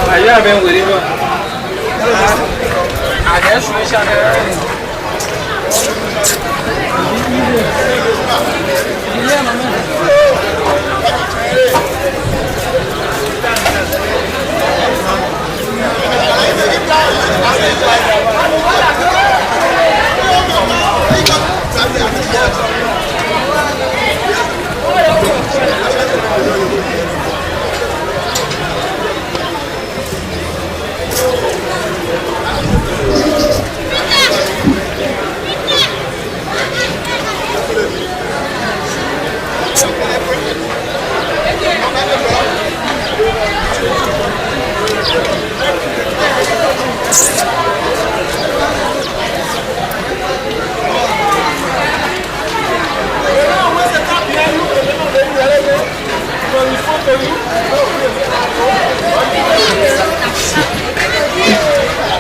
Allá vem um guri, adesso deixa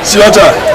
Shaita.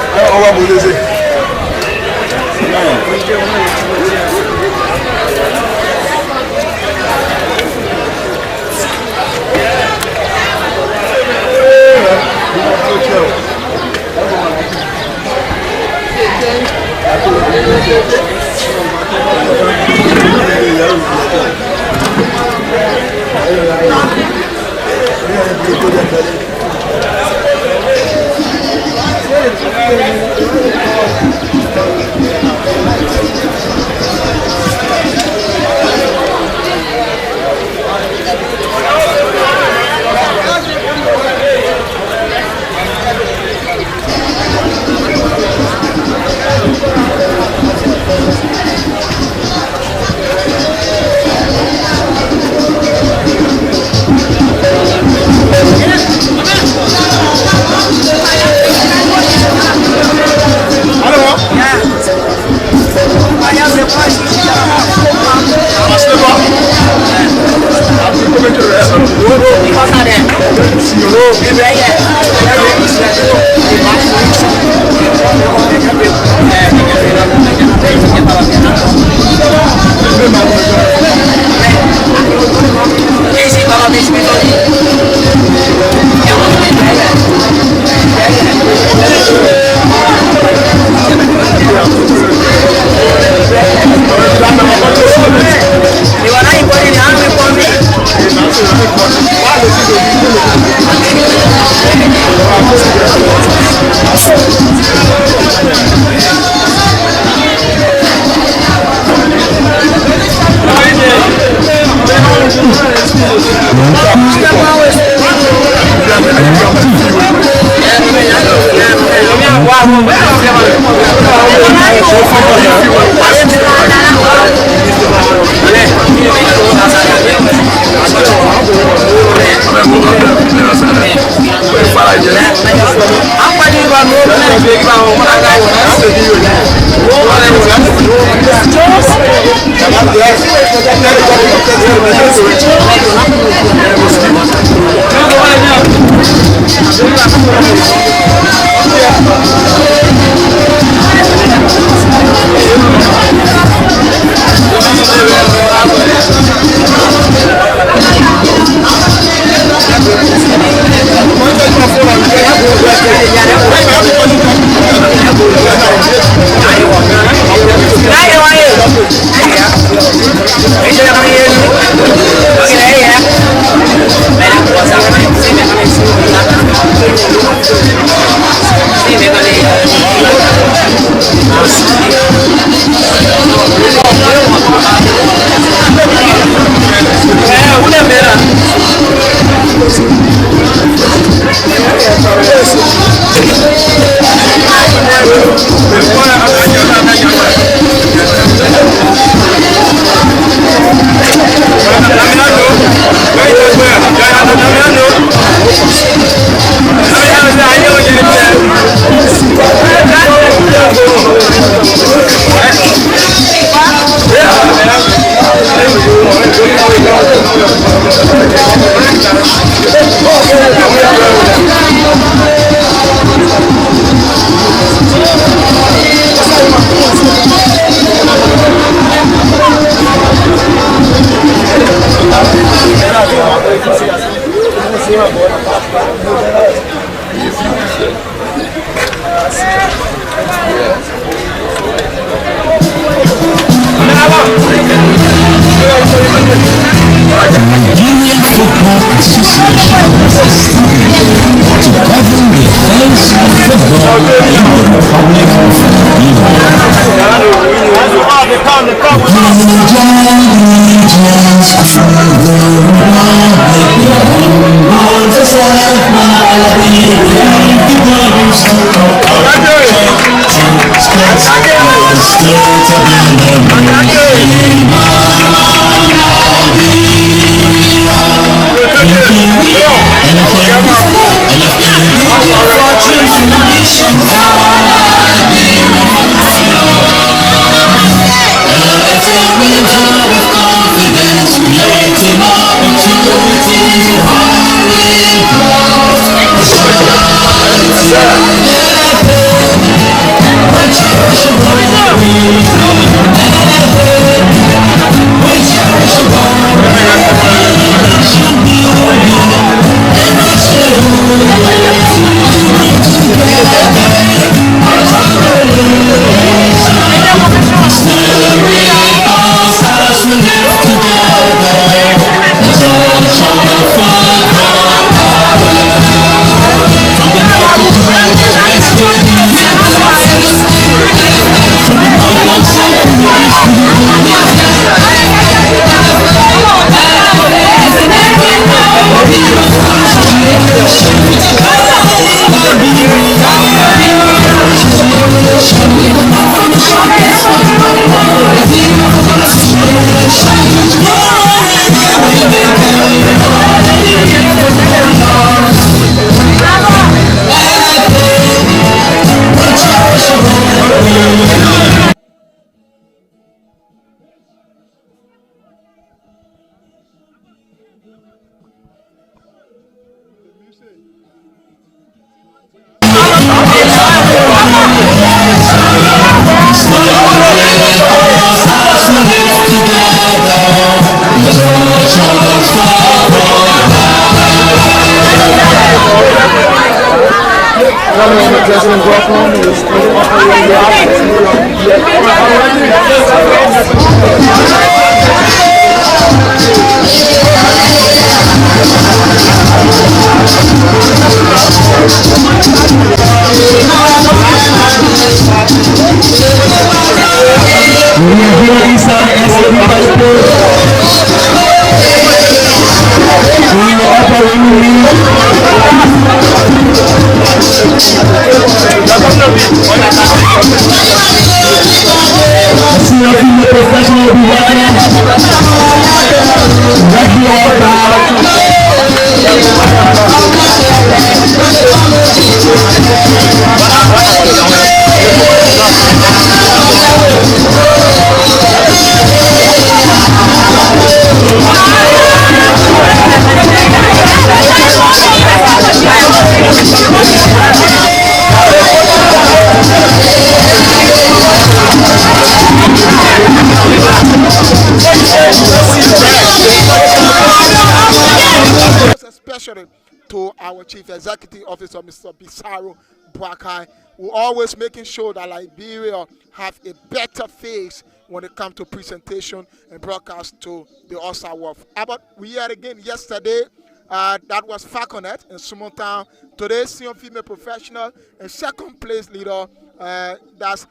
Especially to our Chief Executive Officer, Mr. Bisaro Brakai, who always making sure that Liberia have a better face when it comes to presentation and broadcast to the Osa World. But we had again yesterday. That was Falconet in Sumontown. Today, senior female professional and second place leader. That's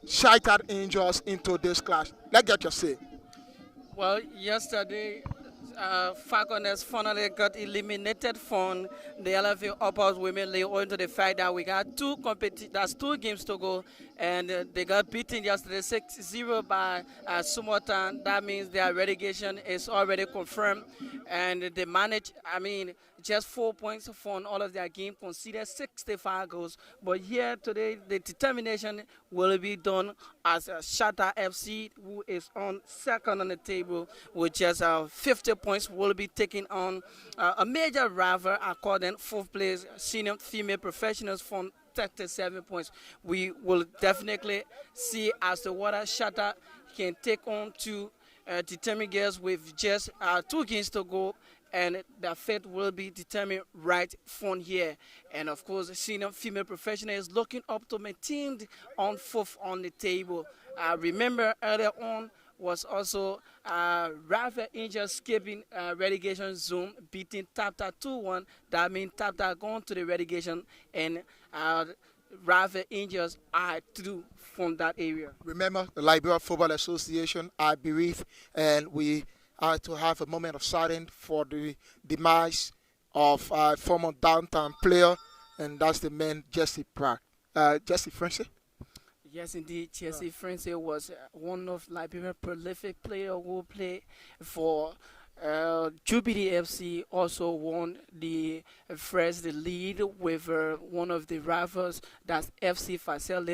Shaita Angels into this class. Let's get your say. Well, yesterday, Falconers finally got eliminated from the LFA Uppers Women League owing to the fact that we got that's two games to go, and they got beaten yesterday 6-0 by Sumotan. That means their relegation is already confirmed, and they managed, I mean, just 4 points from all of their game, conceded 65 goals. But here today, the determination will be done as Shaita FC, who is on second on the table with just 50 points, will be taking on a major rival, according fourth place senior female professionals from 37 points. We will definitely see as to what Shaita can take on to determine girls with just two games to go, and the fate will be determined right from here. And of course, senior female professional is looking up to maintain on fourth on the table. Remember earlier on was also Rafa Angels escaping relegation zone, beating Tapta 2-1. That means Tapta going to the relegation, and Rafa Angels are through from that area. Remember, the Liberia Football Association, I believe, and we are to have a moment of silence for the demise of former downtown player, and that's the man Jesse Pratt. Jesse Francis. Yes, indeed. Jesse Francis was one of Liberia's prolific player who played for Jubilee FC. Also won the first the lead with one of the rivals, that's FC Facel.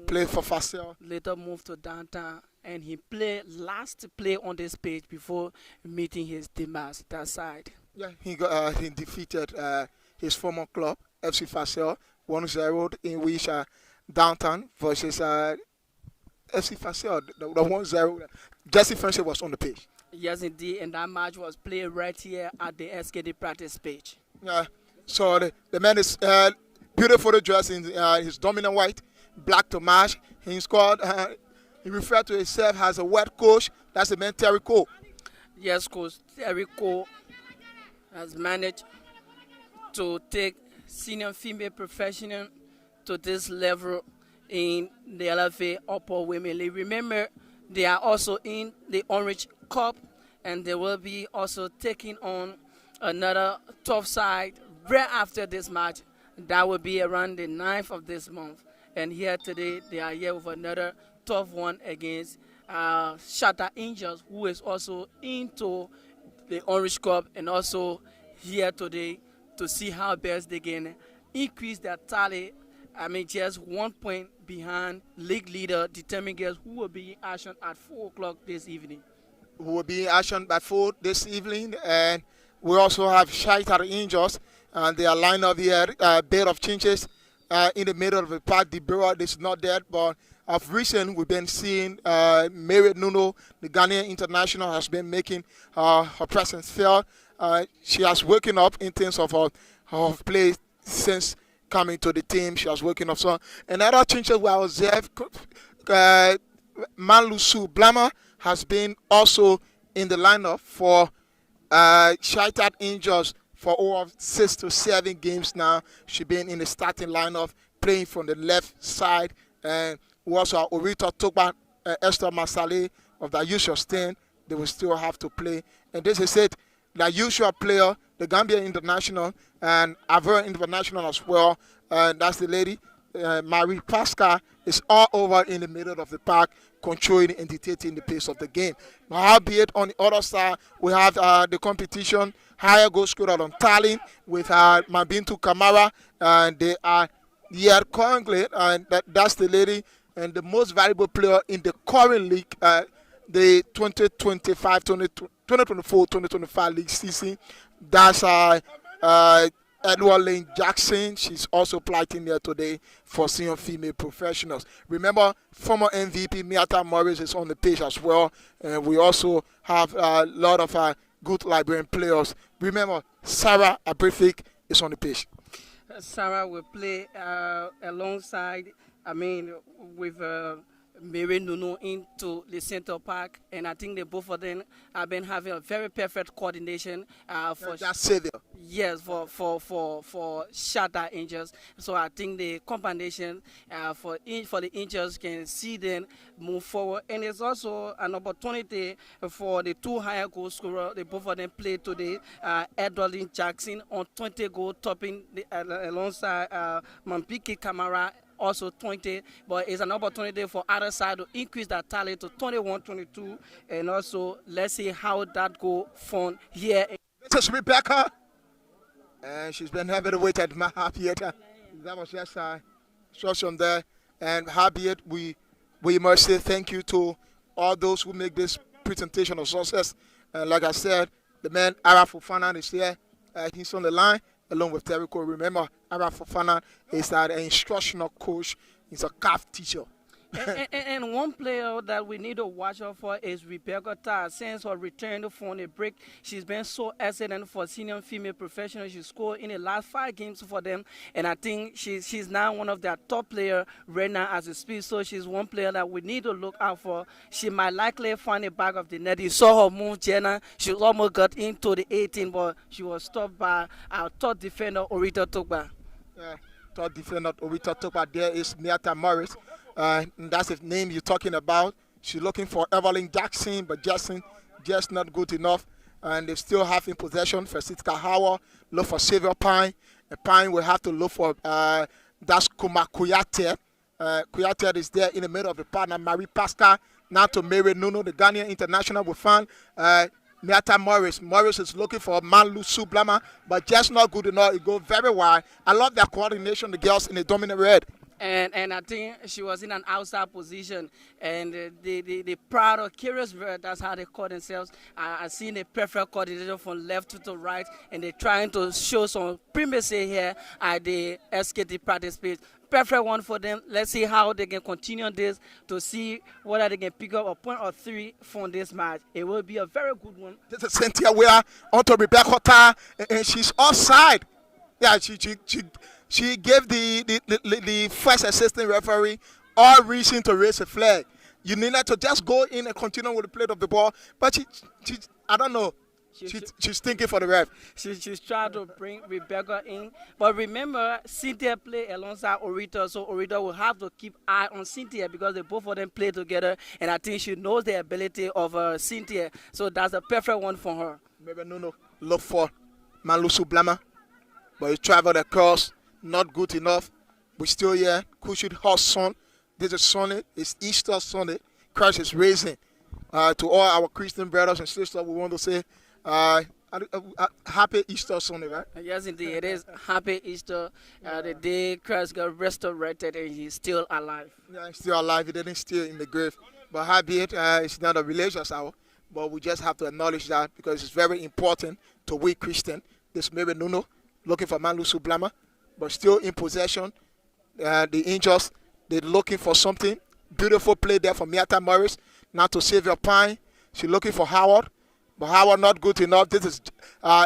Played for Facel. Later moved to downtown, and he played last play on this page before meeting his demise that side. Yeah, he defeated his former club FC Facel 1-0, in which downtown versus FC Fasel, the 1-0. Jesse Friendship was on the pitch. Yes, indeed, and that match was played right here at the SKD practice pitch. Yeah. So the man is beautifully dressed in his dominant white, black to match. He scored. He referred to himself as a wet coach. That's the man Terry Cole. Yes, Coach Terry Cole has managed to take senior female professional to this level in the LFA Upper Women League. Remember, they are also in the Orange Cup, and they will be also taking on another tough side right after this match. That will be around the 9th of this month. And here today, they are here with another tough one against Shaita Angels, who is also into the Orange Cup, and also here today to see how best they can increase their tally. I mean, just 1 point behind league leader, determined girls, who will be in action at 4 o'clock this evening. Who will be in action by 4 this evening. And we also have Shaita Angels. And they are lined up here, bed of chinches in the middle of the park. The Bureau is not there, but of recent we've been seeing Mary Nuno, the Ghanaian international, has been making her presence felt. She has woken up in terms of her play since coming to the team. She has woken up. So another chinches where I was there, Manlusu Blama has been also in the lineup for Shaita Angels for over 6 to 7 games now. She's been in the starting lineup, playing from the left side. And we also have Orita Togba, Esther Masale of the usual stand. They will still have to play. And this is it. The usual player, the Gambia international, and Avera international as well. And that's the lady. Marie Pascal is all over in the middle of the park, controlling and dictating the pace of the game. Albeit on the other side, we have the competition, higher goal scorer on Tallinn with Mabintu Kamara, and they are here currently, and that's the lady and the most valuable player in the current league, the 2024-2025 league season. That's Edward Lane Jackson. She's also playing there today for senior female professionals. Remember, former MVP Miata Morris is on the pitch as well. And we also have a lot of good Liberian players. Remember, Sarah Abrifik is on the pitch. Sarah will play alongside, with Mary Nuno into the center park, and I think they both of them have been having a very perfect coordination for That's Savior. yes for Shatta Angels. So I think the combination for the Angels can see them move forward, and it's also an opportunity for the two higher goal scorers. They both of them played today. Edward Jackson on 20 goal, topping alongside Mampiki Kamara also 20, but it's an opportunity for other side to increase that tally to 21-22, and also let's see how that go from here. This is Rebecca, and she's been heavily weighted. That was just a instruction there, and Habiet, we must say thank you to all those who make this presentation a success. And like I said, the man Ara Fofana is here. He's on the line along with Terry Cole. Remember, Ara Fofana is an instructional coach. He's a CAF teacher. And one player that we need to watch out for is Rebecca Tar. Since her return from a break, she's been so excellent for senior female professionals. She scored in the last 5 games for them, and I think she's now one of their top players right now as a speed. So she's one player that we need to look out for. She might likely find the back of the net. You saw her move, Jenna. She almost got into the 18, but she was stopped by our top defender, Orita Togba. Yeah, top defender, Orita Togba. There is Miata Morris. And that's the name you're talking about. She's looking for Evelyn Jackson, but Jackson just not good enough. And they still have in possession for Sitka Howard. Look for Xavier Pine. And Pine will have to look for that's Kuma Kuyate. Kuyate is there in the middle of the partner. Marie Pascal. Now to Mary Nuno, the Ghanaian international. We found Miata Morris. Morris is looking for Manlu Sublama, but just not good enough. It goes very wide. I love their coordination, the girls in the dominant red. And I think she was in an outside position, and the proud or curious bird, that's how they call themselves. I seen a perfect coordination from left to right, and they're trying to show some primacy here at the SKT practice pitch. perfect one for them. Let's see how they can continue this to see whether they can pick up a point or three from this match. It will be a very good one. This is Cynthia Weir onto Rebecca Tar, and she's offside. Yeah, she gave the first assistant referee all reason to raise a flag. You needed to just go in and continue with the play of the ball, but she I don't know. She's thinking for the ref. She's trying to bring Rebecca in. But remember, Cynthia play alongside Orita, so Orita will have to keep eye on Cynthia because they both of them play together, and I think she knows the ability of Cynthia. So that's a perfect one for her. Maybe no. Look for Malusu Blama, but he traveled across, not good enough. We're still here. Kushid Hot Sun. This is Sunday. It's Easter Sunday. Christ is raising. To all our Christian brothers and sisters, we want to say, happy Easter Sunday, right? Yes, indeed. It is happy Easter. The day Christ got resurrected and he's still alive. Yeah, he's still alive. He didn't still in the grave. But howbeit, it's not a religious hour. But we just have to acknowledge that because it's very important to we Christian. This maybe Nuno looking for Malusu Blama, but still in possession. The Angels, they're looking for something. Beautiful play there from Miata Morris. Now to Xavier Pine. She's looking for Howard. But Howard not good enough. This is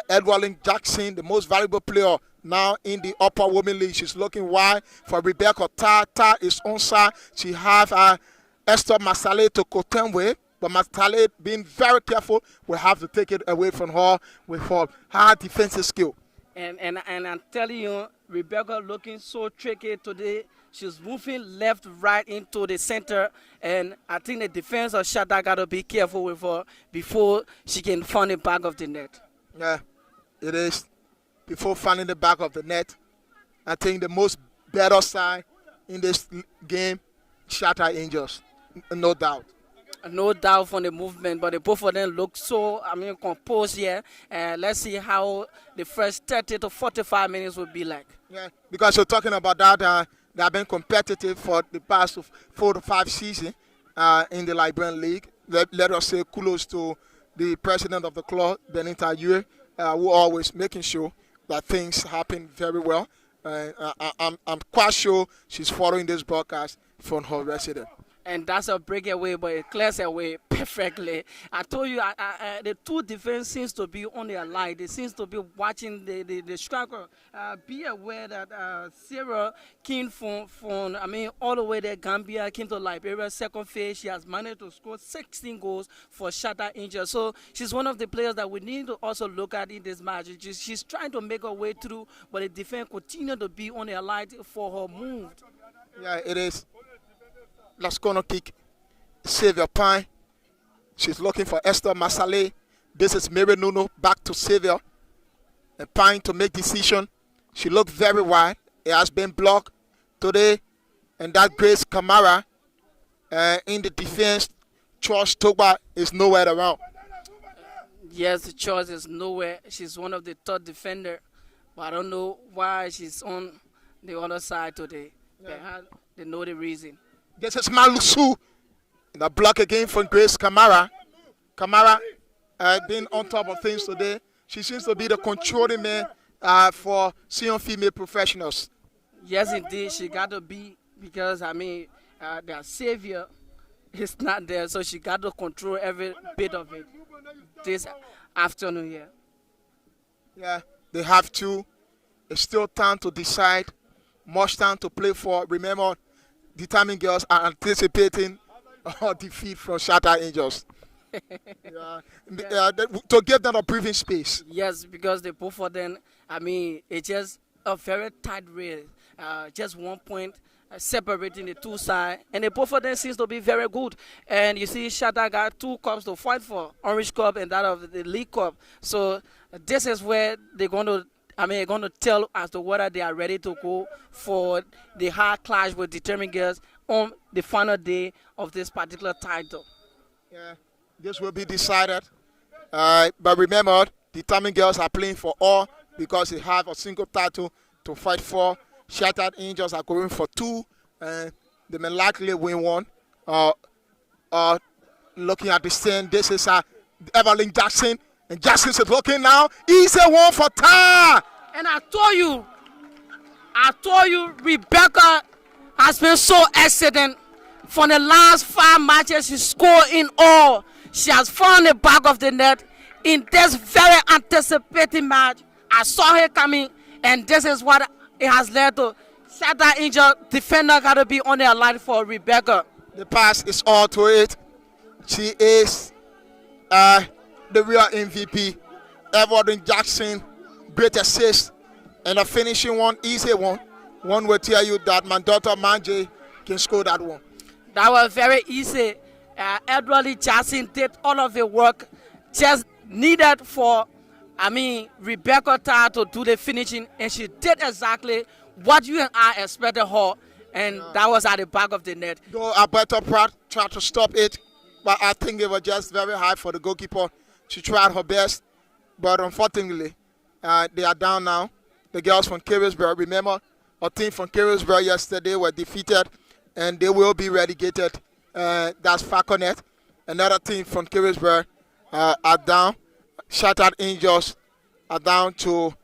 Edward Jackson, the most valuable player now in the Upper Women League. She's looking wide for Rebecca Tar. Tar is onside. She have Esther Masale to contend with. But Masale, being very careful, will have to take it away from her with her high defensive skill. And I'm telling you, Rebecca looking so tricky today. She's moving left, right into the center, and I think the defense of Shaita got to be careful with her before she can find the back of the net. Yeah, it is. Before finding the back of the net, I think the most better side in this game, Shaita Angels, no doubt. No doubt from the movement, but the both of them look so, composed here. Let's see how the first 30 to 45 minutes will be like. Yeah, because you're talking about that, they have been competitive for the past 4 to 5 seasons in the Liberian League. Let us say kudos to the president of the club, Benita Yue, who always making sure that things happen very well. I'm quite sure she's following this broadcast from her resident. And that's a breakaway, but it clears away perfectly. I told you, the two defense seems to be on their line. They seems to be watching the striker. Be aware that Sarah came from all the way there, Gambia, came to Liberia, second phase. She has managed to score 16 goals for Shaita Angels. So she's one of the players that we need to also look at in this match. She's trying to make her way through, but the defense continue to be on their line for her move. Yeah, it is. Last corner kick, Xavier Pine. She's looking for Esther Masale. This is Mary Nuno back to Xavier. And Pine to make decision. She looked very wide. It has been blocked today. And that Grace Kamara in the defense. Charles Togba is nowhere around. Yes, Charles is nowhere. She's one of the top defender. But I don't know why she's on the other side today. Yeah. They know the reason. This is Malusu. The block again from Grace Kamara. Kamara being on top of things today. She seems to be the controlling man for senior female professionals. Yes, indeed. She got to be because, their savior is not there. So she got to control every bit of it this afternoon here. Yeah, they have to. It's still time to decide. Much time to play for. Remember, determined girls are anticipating a defeat from Shaita Angels. To give them a breathing space. Yes, because the both of them, it's just a very tight race. Just 1 point separating the two sides. And the both of them seems to be very good. And you see, Shaita got 2 cups to fight for, Orange Cup and that of the League Cup. So this is where they're going to going to tell as to whether they are ready to go for the hard clash with determined girls on the final day of this particular title. Yeah, this will be decided. But remember, determined girls are playing for all because they have a single title to fight for. Shattered Angels are going for 2, and they may likely win 1. Looking at the scene, this is Evelyn Jackson. And Jackson is looking now. Easy one for Tar. And I told you, Rebecca has been so excellent. For the last 5 matches, she scored in all. She has found the back of the net. In this very anticipated match, I saw her coming, and this is what it has led to. Shaita injured, defender got to be on the line for Rebecca. The pass is all to it. She is the real MVP. Everton Jackson, great assist, and a finishing one, easy one. One will tell you that my daughter Manje can score that one. That was very easy. Edward Jackson did all of the work just needed for, Rebecca Tar to do the finishing, and she did exactly what you and I expected her, and that was at the back of the net. Though Alberta Pratt tried to stop it, but I think it was just very high for the goalkeeper. She tried her best, but unfortunately, they are down now. The girls from Carrisburg, remember, our team from Carrisburg yesterday were defeated, and they will be relegated. That's Falconet. Another team from Carrisburg are down. Shattered Angels are down to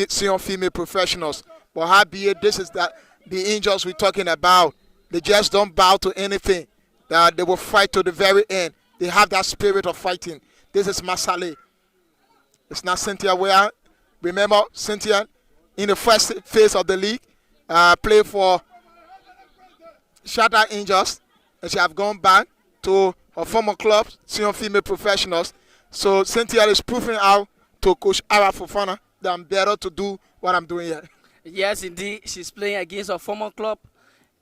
senior female professionals. But how be it, this is the Angels we're talking about. They just don't bow to anything. They will fight to the very end. They have that spirit of fighting. This is Masale. It's not Cynthia Ware. Remember, Cynthia, in the first phase of the league, played for Shattered Angels, and she have gone back to her former club, senior female professionals. So Cynthia is proving out to Coach Ara Fofana that I'm better to do what I'm doing here. Yes, indeed. She's playing against her former club,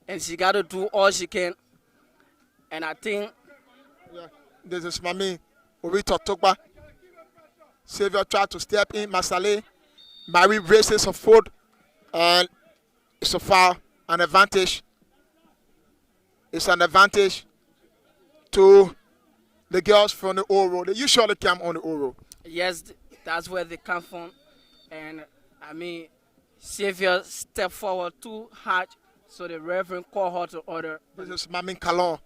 and she got to do all she can. And I think... Yeah, this is Mami Orito Tokba. Xavier tried to step in. Masale. Marie races her foot, and it's a foul, an advantage. It's an advantage to the girls from the Oro. They usually come on the Oro. Yes, that's where they come from. And, Xavier stepped forward too hard, so the referee called her to order. This is Mamin Kalon.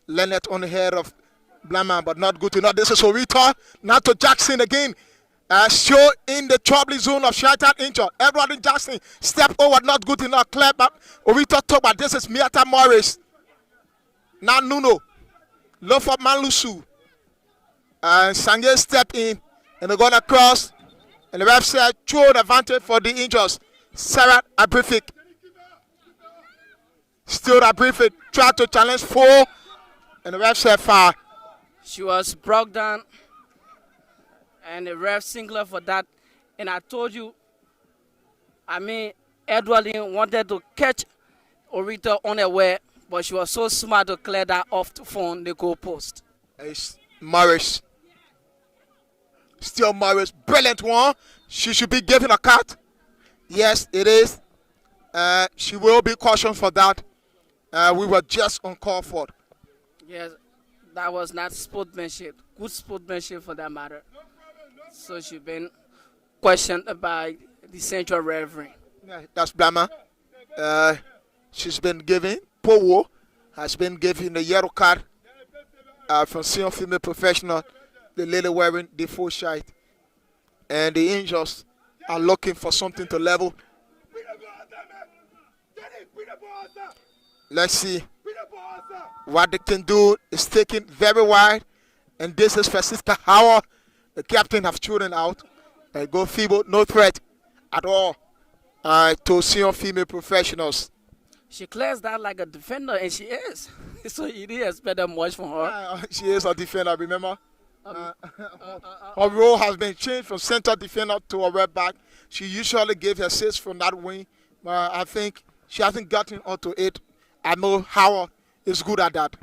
Lynette on the head of Blama, but not good enough. This is Orita. Now to Jackson again. Show in the troubling zone of Shaita injured. Everyone Jackson step over, not good enough. Clear back. Orita talk about this is Miata Morris. Now Nuno. Love for Malusu. And Sanye step in. And they're going to cross. And the ref said, throw the advantage for the Angels. Sarah Abrifik. Still Abrifik. Tried to challenge 4. And the ref said foul. She was brought down. And the ref singled for that. And I told you, Edward Lynn wanted to catch Orita unaware, but she was so smart to clear that off from the goal post. It's Morris. Still Morris. Brilliant one. She should be given a cut. Yes, it is. She will be cautioned for that. We were just uncalled for. Yes, that was not sportsmanship. Good sportsmanship for that matter. So she's been questioned by the central referee. Yeah, that's Blama. She's been given, Powo has been given the yellow card from senior female professional, the lady wearing the full shite. And the Angels are looking for something to level. Let's see what they can do. It's taken very wide. And this is Francisca Howard. The captain have children out. Go feeble, no threat at all to senior female professionals. She clears that like a defender, and she is. So you didn't expect that much from her. She is a defender, remember? Her role has been changed from center defender to a right back. She usually gives assists from that wing, but I think she hasn't gotten onto it. I know Howard is good at that.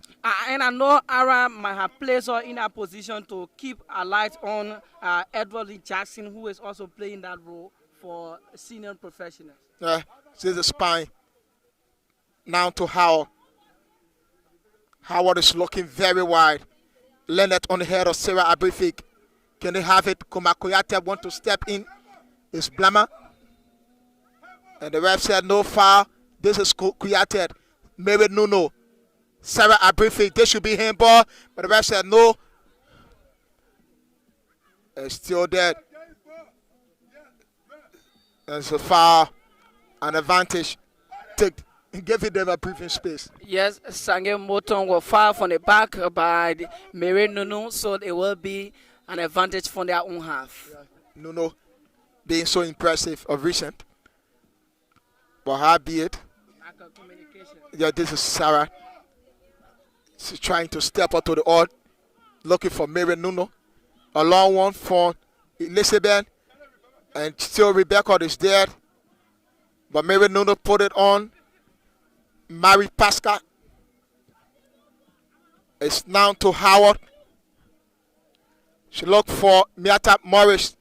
And I know Ara might have placed her in a position to keep a light on Edward Lee Jackson, who is also playing that role for senior professionals. She's the spine. Now to Howard. Howard is looking very wide. Leonard on the head of Sarah Abrifik. Can they have it? Komakoyate want to step in. It's Blama. And the ref said no foul. This is Kuyate. Maybe no. Sarah Abrifik, this should be handball. But the ref said no. It's still dead. And it's a foul. An advantage. giving them a breathing space. Yes, Sange Moton were far from the back by Mary Nunu, so it will be an advantage from their own half. Nuno being so impressive of recent. But how be it? Lack of communication. Yeah, this is Sarah. She's trying to step up to the odd, looking for Mary Nuno. A long one for Elizabeth. And still Rebecca is there. But Mary Nuno put it on. Mary Pascal. It's now to Howard. She looked for Miata Morris.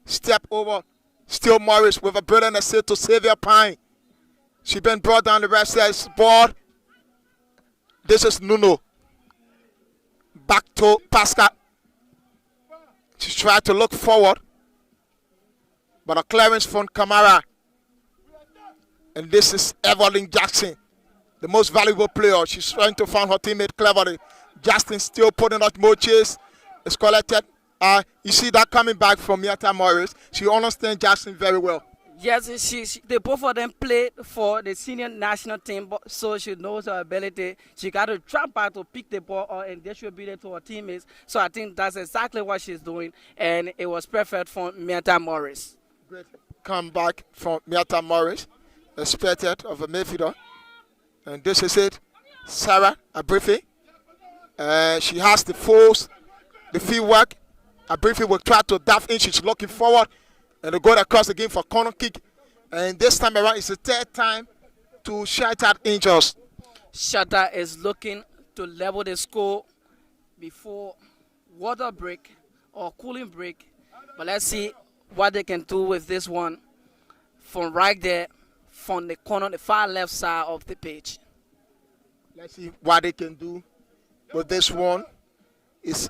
Step over. Still Morris with a brilliant assist to Xavier Pine. She been brought down the right side board. This is Nuno. Back to Pascal. She tried to look forward. But a clearance from Kamara. And this is Evelyn Jackson, the most valuable player. She's trying to find her teammate cleverly. Jackson still putting out more chase. It's collected. You see that coming back from Miata Morris. She understands Jackson very well. Yes, they both of them played for the senior national team, so she knows her ability. She got to drop back to pick the ball up and distribute it to her teammates. So I think that's exactly what she's doing, and it was perfect for Miata Morris. Great comeback from Miata Morris, expected of a midfielder. And this is it. Sarah Abrifi. She has the force, the field work. Abrifi will try to dive in. She's looking forward. And they go across the game for corner kick. And this time around, it's the third time to Shaita Angels. Shaita is looking to level the score before water break or cooling break. But let's see what they can do with this one from right there, from the corner, the far left side of the pitch. Let's see what they can do with this one. It's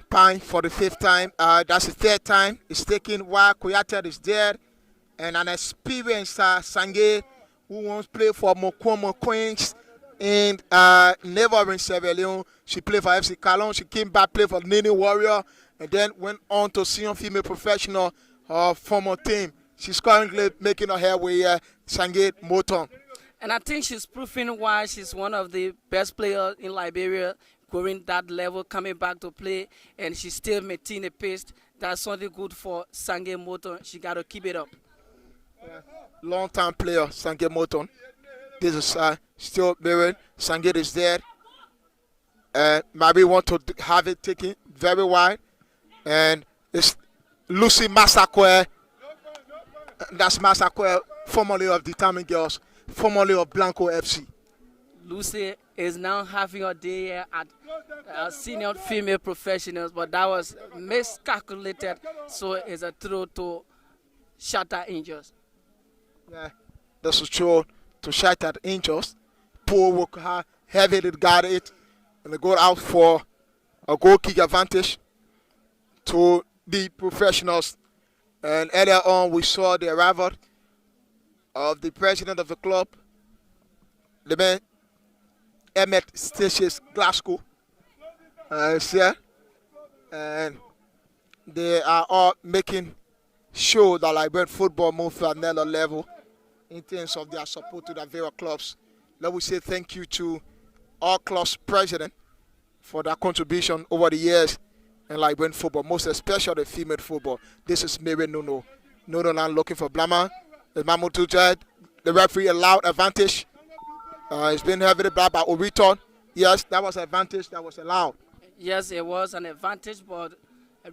Pine for the fifth time. That's the third time. It's taken while Koyata is there. And an experienced Sange who wants to play for Mokomo Queens and never in Sierra Leone. She played for FC Calon. She came back, played for Nini Warrior, and then went on to Sion Female Professional former team. She's currently making her headway Sange Moton. And I think she's proving why she's one of the best players in Liberia, going that level, coming back to play, and she still maintaining a pace. That's something good for Sange Moton. She got to keep it up. Long-time player, Sange Moton. This is still Mary. Sange is there. And Mary want to have it taken very wide. And it's Lucy Masakwe. That's Masakwe, formerly of Determined Girls, formerly of Blanco FC. Lucy is now having a day here at senior female professionals, but that was miscalculated, so it's a throw to Shaita Angels. Yeah, this is true to Shaita Angels. Poor work, heavily got it, and they go out for a goal kick advantage to the professionals. And earlier on, we saw the arrival of the president of the club, the man Emmett Stitches Glasgow. Here. And they are all making sure that Liberian football moves to another level in terms of their support to the various clubs. Let me say thank you to all clubs president for their contribution over the years in Liberian football, most especially female football. This is Mary Nuno. Nuno now looking for Blama. The Mamutu Jed. The referee allowed advantage. It's been heavily blocked by Oriton. Yes, that was an advantage that was allowed. Yes, it was an advantage, but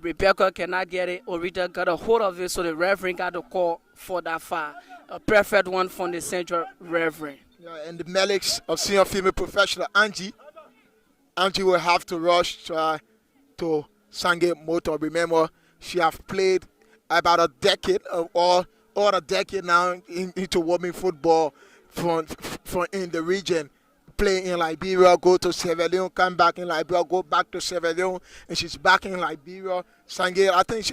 Rebecca cannot get it. Oriton got a hold of it, so the referee got the call for that foul. A perfect one from the central referee. Yeah, and the Melix of senior female professional, Angie. Angie will have to rush to Sange Motor. Remember, she has played about a decade or a decade now into women football from in the region, play in Liberia, go to Sierra Leone, come back in Liberia, go back to Sierra Leone, and she's back in Liberia. Sange, I think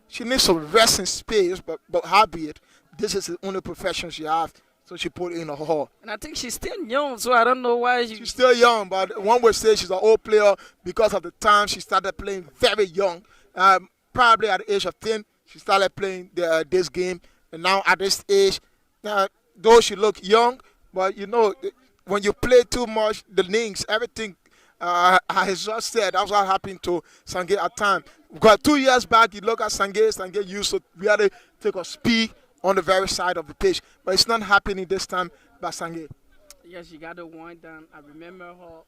she needs some resting space, but howbeit, this is the only profession she has, so she put in a hall. And I think she's still young, so I don't know why she's still young, but one would say she's an old player because of the time she started playing very young. Probably at the age of 10, she started playing this game, and now at this age, though she look young, but you know, when you play too much, the links, everything. I just said that's what happened to Sange at time. Because 2 years back, you look at Sange used to really take a speed on the very side of the pitch, but it's not happening this time by Sange. Yes, she got the one down. I remember her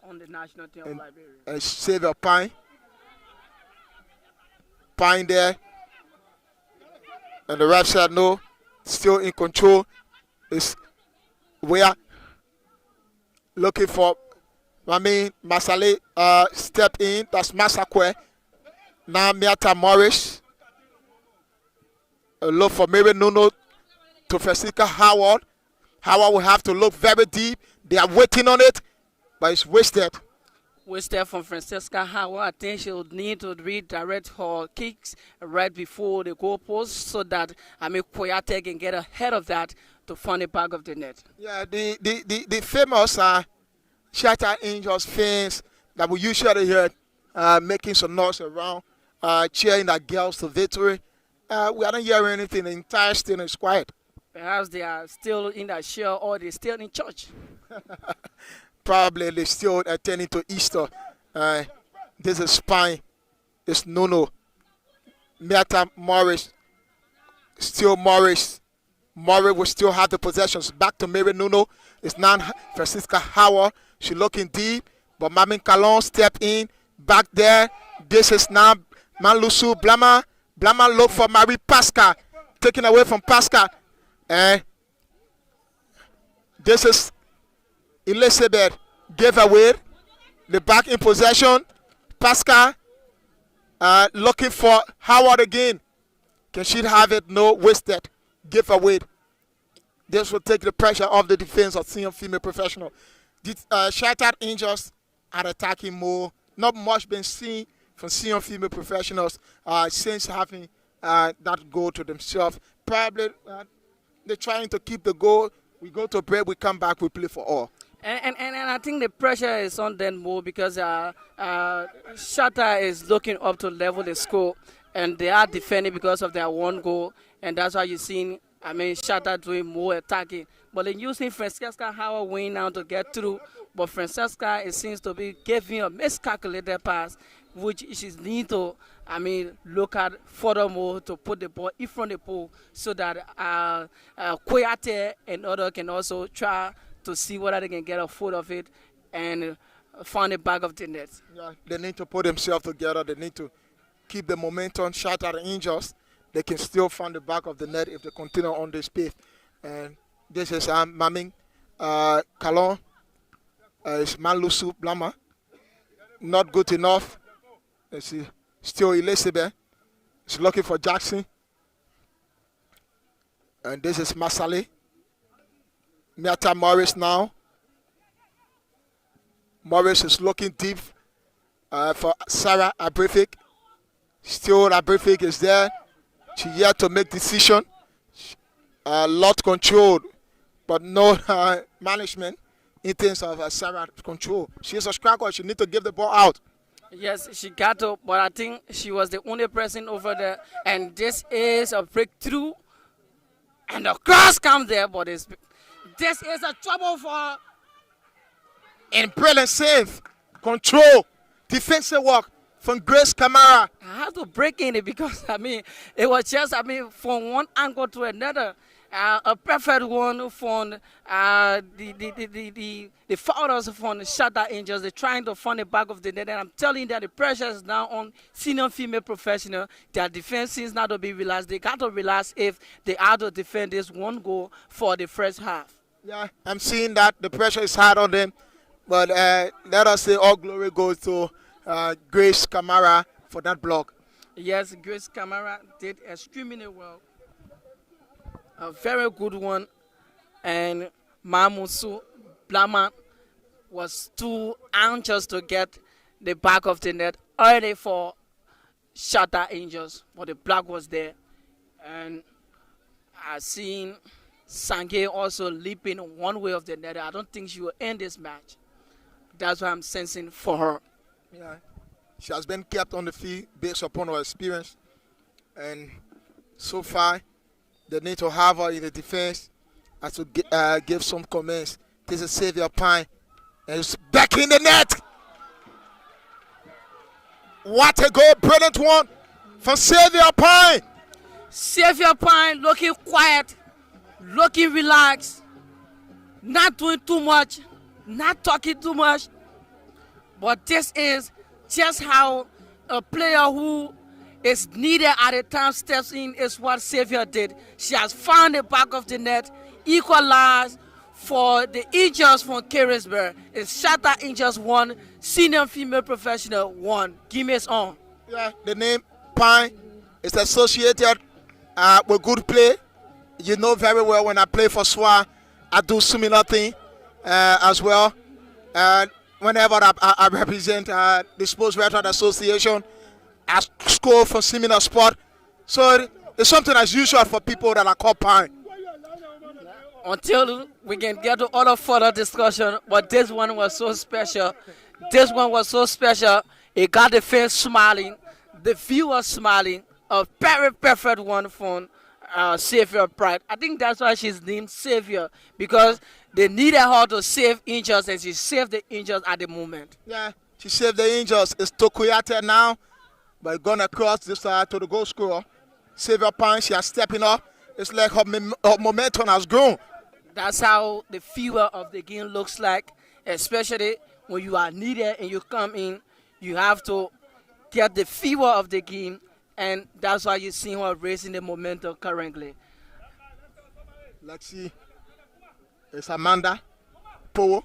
on the national team of And, Liberia. and Xavier Pine there, and the ref said no, still in control. Is where looking for. Masale step in. That's Masakwe. Now Miata Morris. Look for Mary Nuno to Francisca Howard. Howard will have to look very deep. They are waiting on it, but it's wasted. Wasted from Francesca Howard. I think she'll need to redirect her kicks right before the goalpost so that Koyate can get ahead of that to find the back of the net. Yeah, the famous Shaita Angels fans that we usually hear making some noise around, cheering the girls to victory. We are not hearing anything. The entire stadium is quiet. Perhaps they are still in that shell or they're still in church. Probably they're still attending to Easter. This is Spine. It's Nuno. Miata Morris. Still Morris. Morris will still have the possessions. Back to Mary Nuno. It's now Francisca Howard. She looking deep. But Mamin Calon step in. Back there. This is now Manlusu Blama. Blama look for Marie Pascal. Taken away from Pascal. And this is Elizabeth. Gave away. The back in possession. Pascal looking for Howard again. Can she have it? No, wasted. Give away. This will take the pressure off the defense of senior female professional. Shattered Angels are attacking more. Not much been seen from senior female professionals since having that goal to themselves. Probably they're trying to keep the goal. We go to break, we come back, we play for all. And I think the pressure is on them more because Shaita is looking up to level the score, and they are defending because of their one goal, and that's why you're seeing, Shaita doing more attacking. But they're using Francesca Howard winning now to get through, but Francesca, it seems to be giving a miscalculated pass, which she needs to, look at furthermore to put the ball in front of the pole so that Koyate and others can also try to see whether they can get a foot of it and find the back of the net. Yeah, they need to put themselves together. They need to keep the momentum. Shout at the Angels. They can still find the back of the net if they continue on this pace. And this is Maming Kalon. It's Manlusu Blama. Not good enough. It's still Elizabeth. It's looking for Jackson. And this is Masale. Miata Morris now. Morris is looking deep for Sarah Abrifik. Still Abrifik is there. She yet to make decision. Lot controlled, but no management in terms of Sarah control. She's a striker. She need to give the ball out. Yes, she got to, but I think she was the only person over there. And this is a breakthrough. And the cross comes there, but this is a trouble for her. And brilliant save, control, defensive work from Grace Camara. I had to break in it because, it was just, from one angle to another. A perfect one from the founders from the Shaita Angels. They're trying to find the back of the net. And I'm telling you that the pressure is now on senior female professional. Their defense is not to be relaxed. They got to relax if they are to defend this one goal for the first half. Yeah, I'm seeing that the pressure is hard on them. But let us say all glory goes to Grace Camara for that block. Yes, Grace Camara did extremely well. A very good one. And Mamusu Blama was too anxious to get the back of the net early for Shaita Angels, but the block was there. And I seen Sange also leaping one way of the net. I don't think she will end this match. That's what I'm sensing for her. Yeah, she has been kept on the field based upon her experience, and so far they need to have her in the defense has to give some comments. This is Xavier Pine. And it's back in the net. What a goal. Brilliant one from Xavier Pine. Xavier Pine looking quiet, looking relaxed, not doing too much, not talking too much. But this is just how a player who is needed at a time steps in is what Xavier did. She has found the back of the net, equalized for the Angels from Carisburg. It's Shaita Angels 1, senior female professional 1. Give me his on. Yeah, the name Pine is associated with good play. You know very well when I play for SWA, I do similar thing as well. Whenever I represent the Sports Veteran Association, I score for similar sport. So it's something that's usual for people that are called Pine. Until we can get to other further discussion, but this one was so special. This one was so special. It got the fans smiling, the viewers smiling. A very perfect one from Xavier Pride. I think that's why she's named Xavier, because they needed her to save Angels, and she saved the Angels at the moment. Yeah, she saved the Angels. It's Tokuyate now, but gonna cross this side to the goal scorer. Xavier Pine, she has stepping up. It's like her momentum has grown. That's how the fever of the game looks like, especially when you are needed and you come in. You have to get the fever of the game, and that's why you see her raising the momentum currently. Let's see. It's Amanda Powo.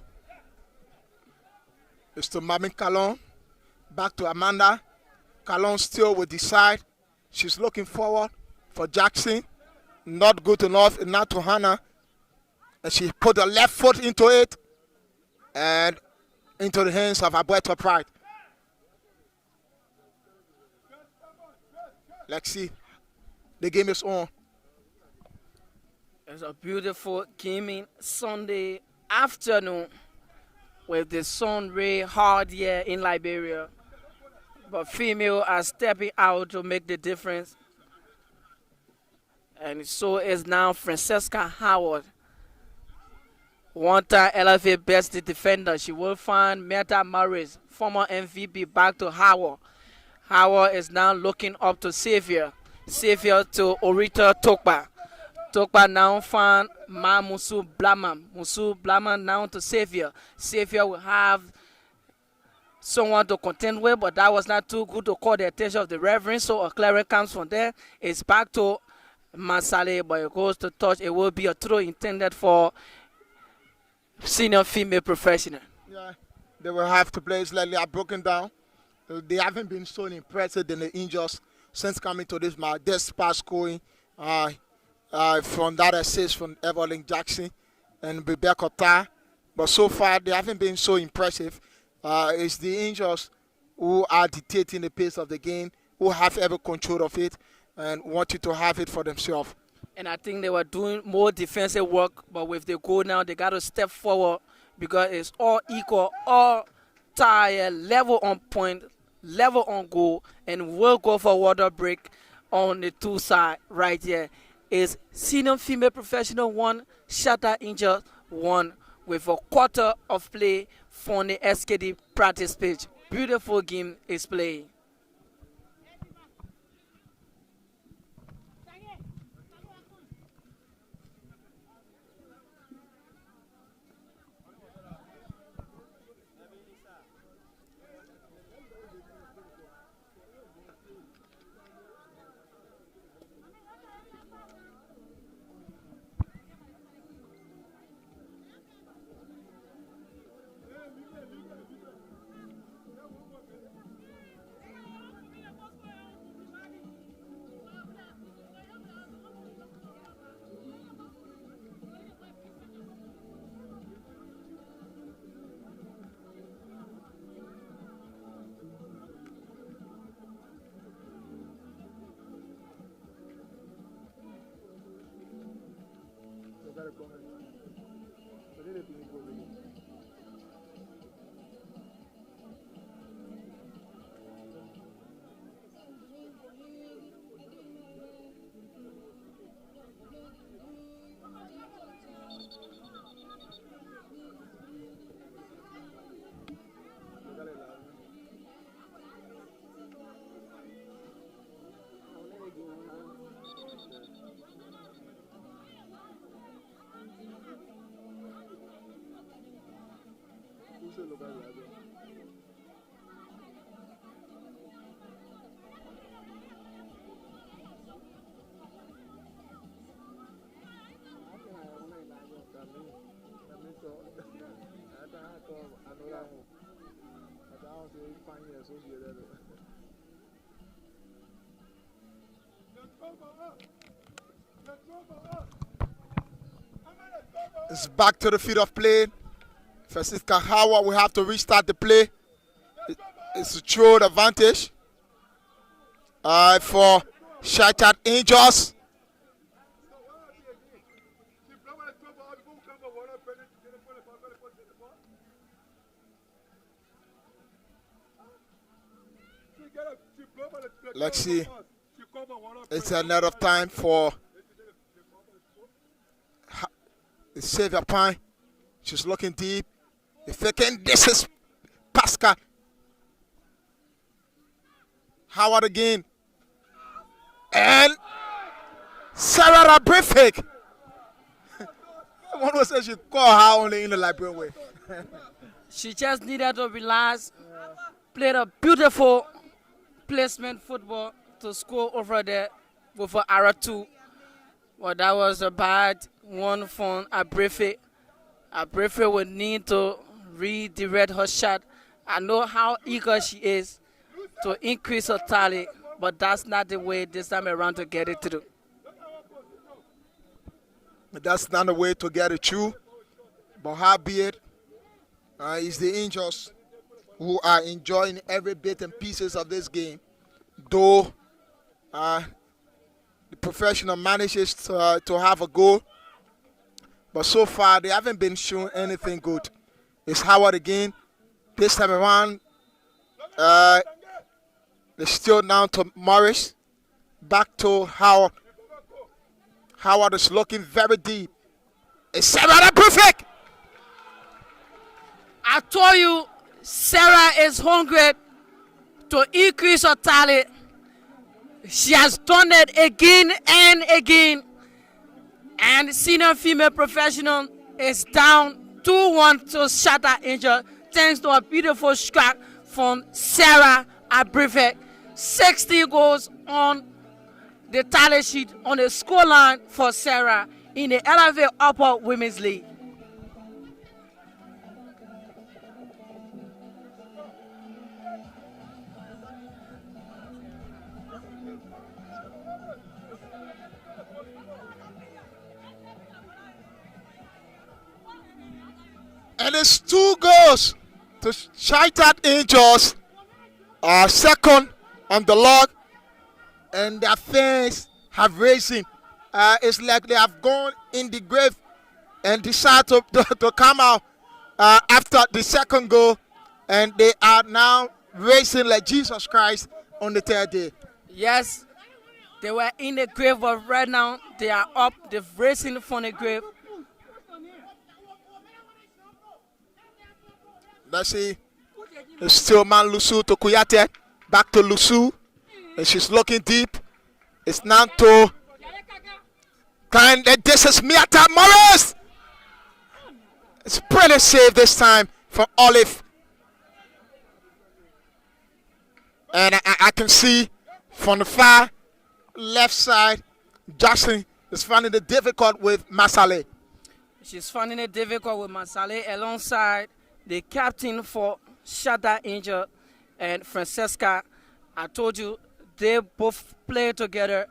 It's to Mami Kalon. Back to Amanda. Kalon still will decide. She's looking forward for Jackson. Not good enough. And now to Hannah. And she put the left foot into it. And into the hands of Alberto Pride. Let's see. The game is on. It's a beautiful gaming Sunday afternoon with the sun ray hard here in Liberia. But female are stepping out to make the difference. And so is now Francesca Howard. One-time LFA best defender. She will find Meta Morris, former MVP, back to Howard. Howard is now looking up to Xavier. Xavier to Orita Tokpa. Tokpa now found Ma Musu Blaman. Musu Blaman now to Xavier. Xavier will have someone to contend with, but that was not too good to call the attention of the referee. So a clearance comes from there. It's back to Masale, but it goes to touch. It will be a throw intended for senior female professional. Yeah, they will have to play slightly broken down. They haven't been so impressive in the Angels since coming to this match. This pass scoring from that assist from Evelyn Jackson and Rebecca Tar. But so far, they haven't been so impressive. It's the Angels who are dictating the pace of the game, who have every control of it, and wanted to have it for themselves. And I think they were doing more defensive work, but with the goal now, they got to step forward because it's all equal, all tired, level on point, level on goal, and we'll go for water break on the two side right here. Is senior female professional 1, Shaita Angels 1, with a quarter of play from the SKD practice pitch. Beautiful game is playing. It's back to the field of play. Francisca Howard will have to restart the play. It's a throw advantage for Shaita Angels. Let's see. It's another time for Xavier Pine. She's looking deep. If they can, this is Pascal. Howard again. And Sarah Briefik. One was said she called her only in the library way. She just needed to relax, played a beautiful placement football to score over there with an arrow 2. Well, that was a bad one from Abrife. Abrife would need to redirect her shot. I know how eager she is to increase her tally, but that's not the way this time around to get it through. That's not the way to get it through. But howbeit, it's the Angels who are enjoying every bit and pieces of this game. Though the professional manages to have a goal, but so far they haven't been shown anything good. It's Howard again. This time around, they're still down to Morris. Back to Howard. Howard is looking very deep. It's Sarah perfect. I told you, Sarah is hungry to increase her talent. She has done it again and again. And senior female professional is down 2-1 to Shaita Angel thanks to a beautiful strike from Sarah Abrife. 60 goals on the tally sheet on the scoreline for Sarah in the Elevate Upper Women's League. And it's 2 goals to Shaita Angels. Second on the log. And their fans have risen. It's like they have gone in the grave and decided to come out after the second goal. And they are now racing like Jesus Christ on the third day. Yes, they were in the grave, but right now they are up. They're racing from the grave. Let's see. It's still man Lusu to Kuyate. Back to Lusu. And she's looking deep. It's now to this is Miata Morris. It's pretty safe this time for Olive. And I can see from the far left side, Jackson is finding it difficult with Masale. She's finding it difficult with Masale alongside the captain for Shaita Angel and Francesca. I told you they both play together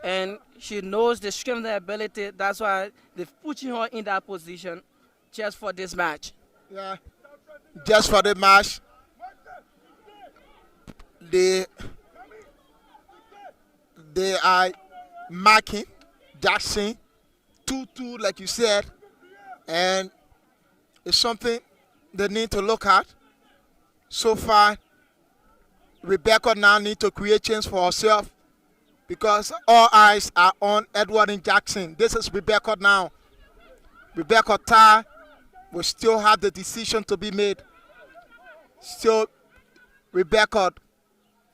and she knows the strength and the ability. That's why they've put her in that position just for this match. Yeah, just for the match. They are marking Jackson 2-2 like you said, and it's something they need to look at. So far, Rebecca now needs to create chance for herself because all eyes are on Edward and Jackson. This is Rebecca now. Rebecca Tar will still have the decision to be made. Still, Rebecca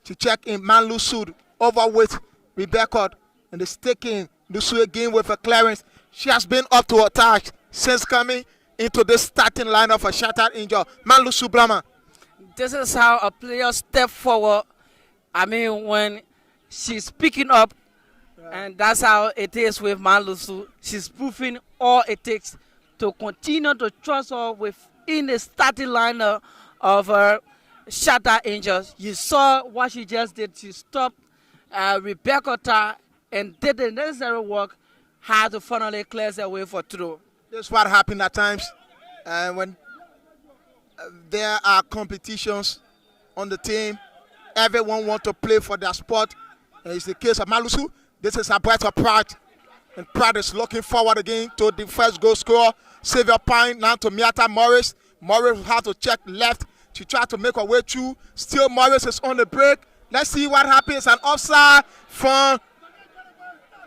to check in Man Lusu over with Rebecca and is taking Lusu again with a clearance. She has been up to her task since coming into this starting lineup for Shaita Angel. Malusu Blama. This is how a player step forward. I mean, when she's picking up, and that's how it is with Malusu. She's proving all it takes to continue to trust her within the starting lineup of her Shaita Angels. You saw what she just did. She stopped Rebecca Tar and did the necessary work, had to finally clear the way for throw. This is what happened at times when there are competitions on the team. Everyone wants to play for their sport. And it's the case of Malusu. This is a bright of Pratt. And Pratt is looking forward again to the first goal scorer. Xavier Pine now to Miata Morris. Morris has to check left. She tried to make her way through. Still Morris is on the break. Let's see what happens. An offside from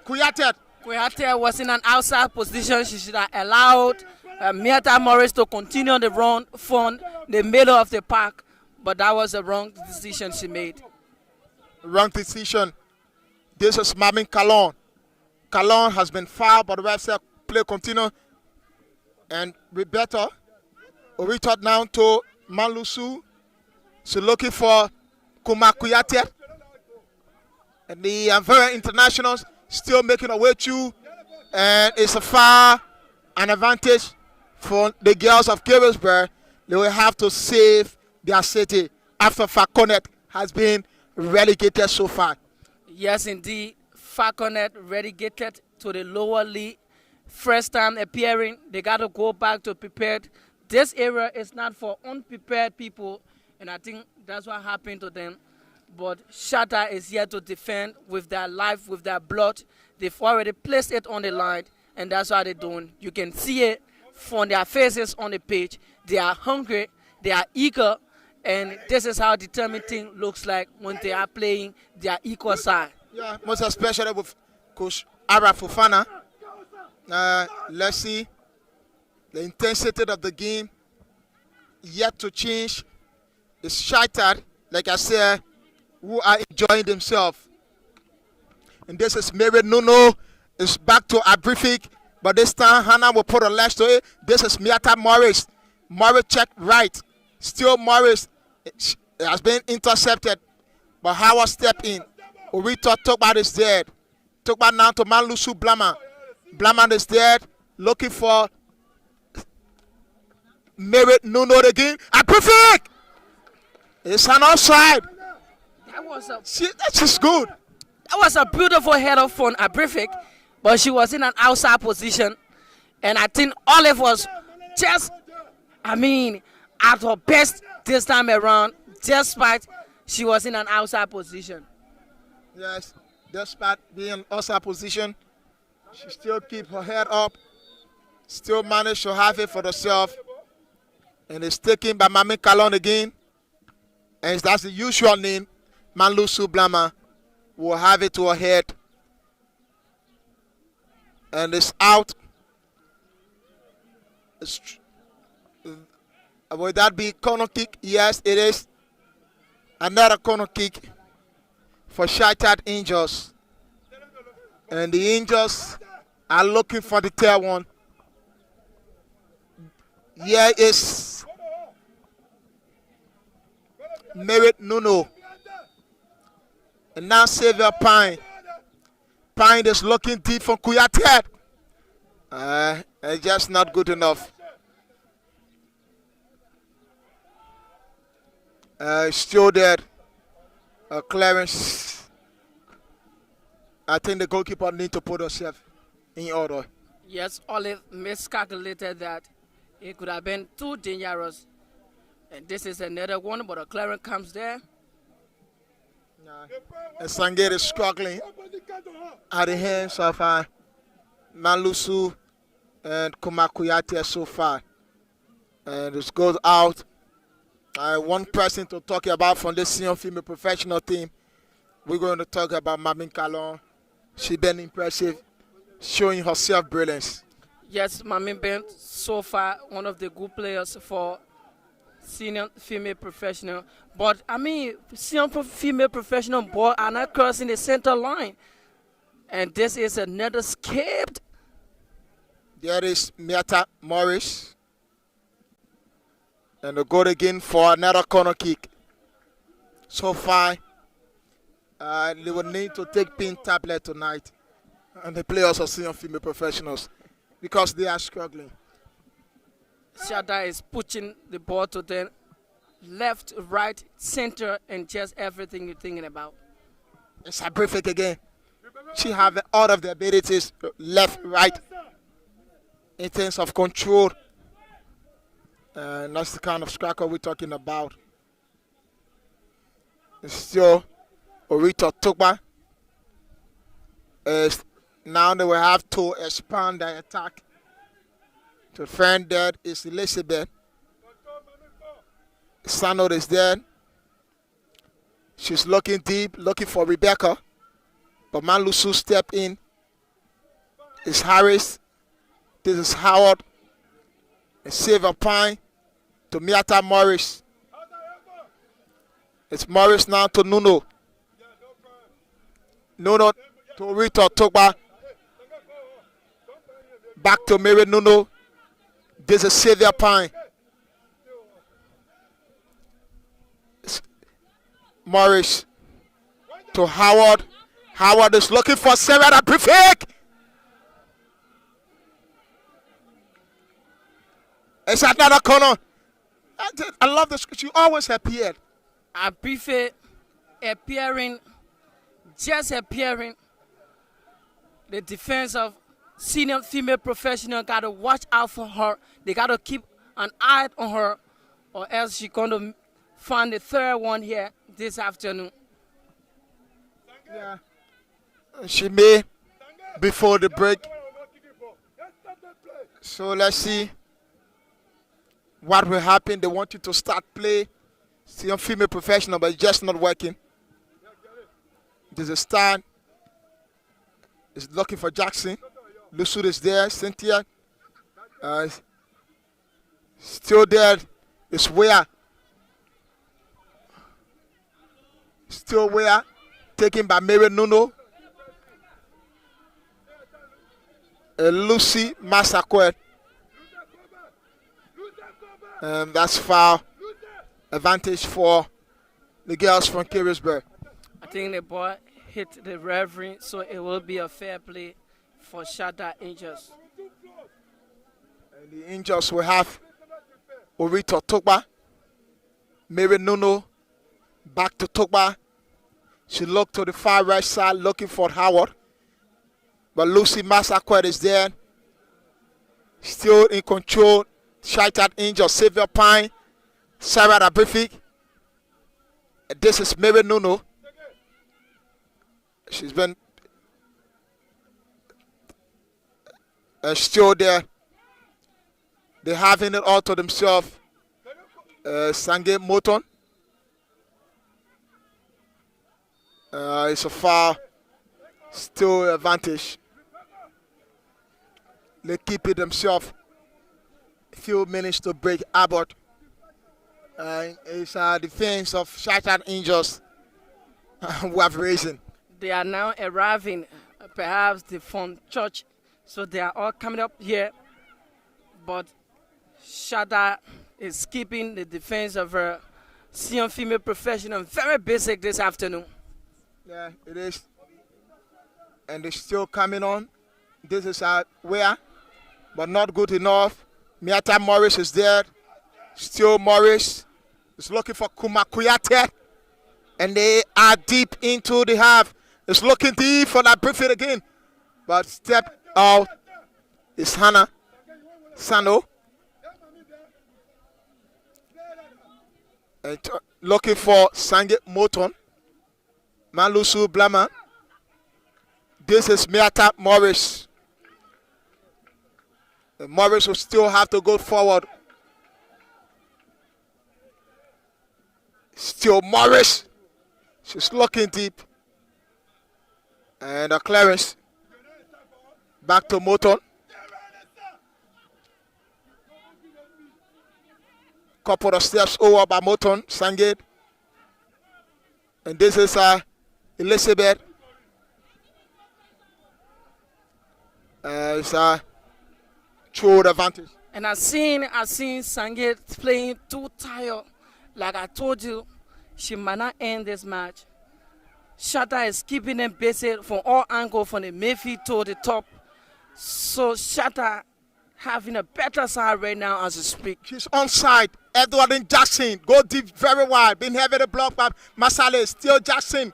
Kuyate. Kuyate was in an outside position. She should have allowed Miata Morris to continue the run from the middle of the park. But that was the wrong decision she made. Wrong decision. This is Mamin Kalon. Kalon has been fouled, but the ref said play continue. And Rebecca, we talk now to Malusu. She's looking for Kumakuyate. And the Anvera Internationals still making a way through. And it's a foul, an advantage for the girls of Carisburg. They will have to save their city after Falconet has been relegated so far. Yes, indeed. Falconet relegated to the lower league. First time appearing, they got to go back to prepared. This area is not for unprepared people, and I think that's what happened to them. But Shaita is here to defend with their life, with their blood. They've already placed it on the line, and that's what they're doing. You can see it from their faces on the pitch. They are hungry, they are eager, and this is how determined team looks like when they are playing their equal side. Yeah, most especially with Coach Ara Fofana. Let's see the intensity of the game yet to change. It's Shaita, like I said, who are enjoying themselves. And this is Mary Nuno. It's back to Abrifik, but this time Hannah will put a latch to it. This is Miata Morris. Morris checked right. Still Morris has been intercepted, but Howard stepped in. Orita Tokba is dead. Tokba now to Malusu Blama. Blama is dead, looking for Merit Nuno again. And perfect! It's an offside. That's just good. That was a beautiful header from Abrifik, but she was in an outside position. And I think Olive was just, at her best this time around, despite she was in an outside position. Yes, despite being in outside position, she still keep her head up, still manage to have it for herself. And it's taken by Mami Kalon again. And that's the usual name. Malusu Blama will have it to her head. And it's out. Will that be corner kick? Yes, it is. Another corner kick for Shaita Angels. And the Angels are looking for the third one. Here is Merit Nuno. And now Xavier Pine. Pine is looking deep for Kuyate. It's just not good enough. Still there. Clearance. I think the goalkeeper needs to put herself in order. Yes, Olive miscalculated that. It could have been too dangerous. And this is another one, but a clearance comes there. And Sangere is struggling at the hands of Malusu and Kumakuyate so far. And this goes out. One person to talk about from the senior female professional team. We're going to talk about Mamin Kalon. She's been impressive, showing herself brilliance. Yes, Mamin been so far one of the good players for senior female professional. But senior female professional ball are not crossing the center line. And this is another escaped. There is Miata Morris. And they go again for another corner kick. So far, they will need to take pin tablet tonight. And the players are senior female professionals because they are struggling. Shaita is pushing the ball to the left, right, center, and just everything you're thinking about. It's a perfect again. She have all of the abilities, left, right, in terms of control. And that's the kind of striker we're talking about. It's still Orito Tugba. Now they will have to expand their attack. To defend that is Elizabeth. Sanod is there. She's looking deep, looking for Rebecca. But Malusu step in. It's Harris. This is Howard. And Silver Pine to Miata Morris. It's Morris now to Nuno. Nuno to Rita Togba. Back to Mary Nuno. This is Sylvia Pine. Morris to Howard. Howard is looking for Sarah Prefect. It's another corner. I love this. She always appeared. I prefer appearing, just appearing. The defense of senior female professional got to watch out for her. They got to keep an eye on her, or else she's going to find the third one here this afternoon. Yeah. She may before the break. So let's see what will happen. They want you to start play. Senior female professional, but it's just not working. There's a stand. Is looking for Jackson. Lusud is there. Cynthia. Still there. It's where. Still where. Taken by Mary Nuno. Lucy Massaquet. That's foul. Advantage for the girls from Carisburg. I think the ball hit the referee, so it will be a fair play for Shaita Angels. And the Angels will have Orito Togba. Mary Nuno back to Togba. She looked to the far right side looking for Howard. But Lucy Massaquet is there. Still in control. Shaita Angels, Xavier Pine. Sarah Abrific. This is Mary Nuno. She's been still there. They're having it all to themselves. Sange Moton. It's a foul. Still advantage. They keep it themselves. Few minutes to break Abbott. It's a defense of Shattered Angels who have risen. They are now arriving, perhaps from church, so they are all coming up here. But Shaita is keeping the defense of her senior female professional very basic this afternoon. Yeah, it is. And they're still coming on. This is where, but not good enough. Miata Morris is there. Still Morris is looking for Kumakuyate. And they are deep into the half. It's looking deep for that briefing again. But step out is Hannah Sano. And looking for Sange Moton. Malusu Blama. This is Miata Morris. And Morris will still have to go forward. Still Morris. She's looking deep. And a clearance. Back to Moton. Couple of steps over by Moton. Sangate. And this is Elizabeth. It's a true advantage. And I seen Sangeet playing too tired. Like I told you, she might not end this match. Shaita is keeping them busy from all angles, from the midfield to the top. So Shaita having a better side right now as we speak. She's onside. Edward and Jackson go deep very wide. Being heavily blocked by Masale. Still Jackson.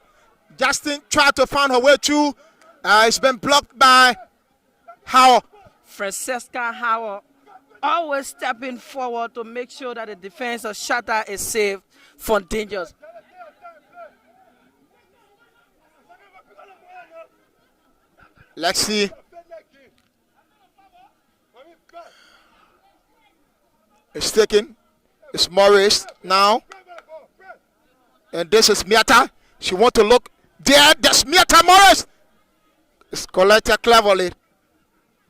Jackson tried to find her way through. It's been blocked by Howard. Francesca Howard always stepping forward to make sure that the defense of Shaita is safe from dangers. Let's see. It's taken. It's Morris now. And this is Miata. She want to look there. That's Miata Morris. It's collected cleverly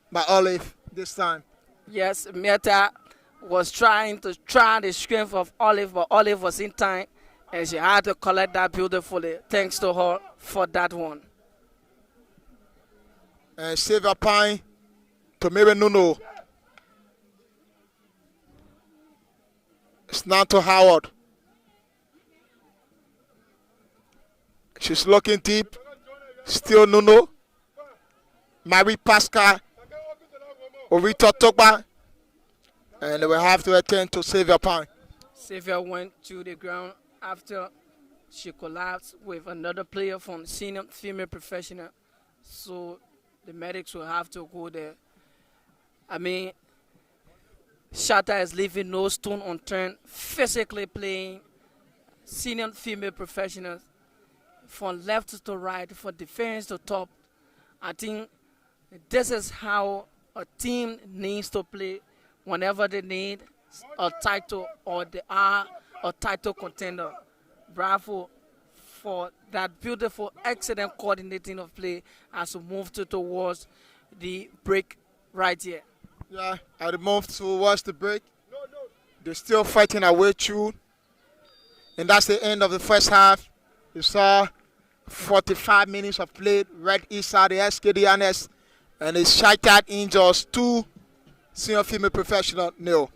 by Olive this time. Yes, Mieta was trying to try the strength of Olive, but Olive was in time, and she had to collect that beautifully. Thanks to her for that one. And Sylvia Pine to Mary Nuno. It's now to Howard. She's looking deep. Still Nuno. Marie Pascal. Orita Tokba. And they will have to attend to Sylvia Pine. Sylvia went to the ground after she collapsed with another player from senior female professional. So the medics will have to go there. I mean, Shaita is leaving no stone unturned, physically playing senior female professionals from left to right, from defense to top. I think this is how a team needs to play whenever they need a title or they are a title contender. Bravo for that beautiful, excellent coordinating of play as we move towards the break right here. Yeah, at the move towards the break. They're still fighting our way through. And that's the end of the first half. You saw 45 minutes of play right inside the SKDNS. And it's Shaita Angels 2, senior female professional nil.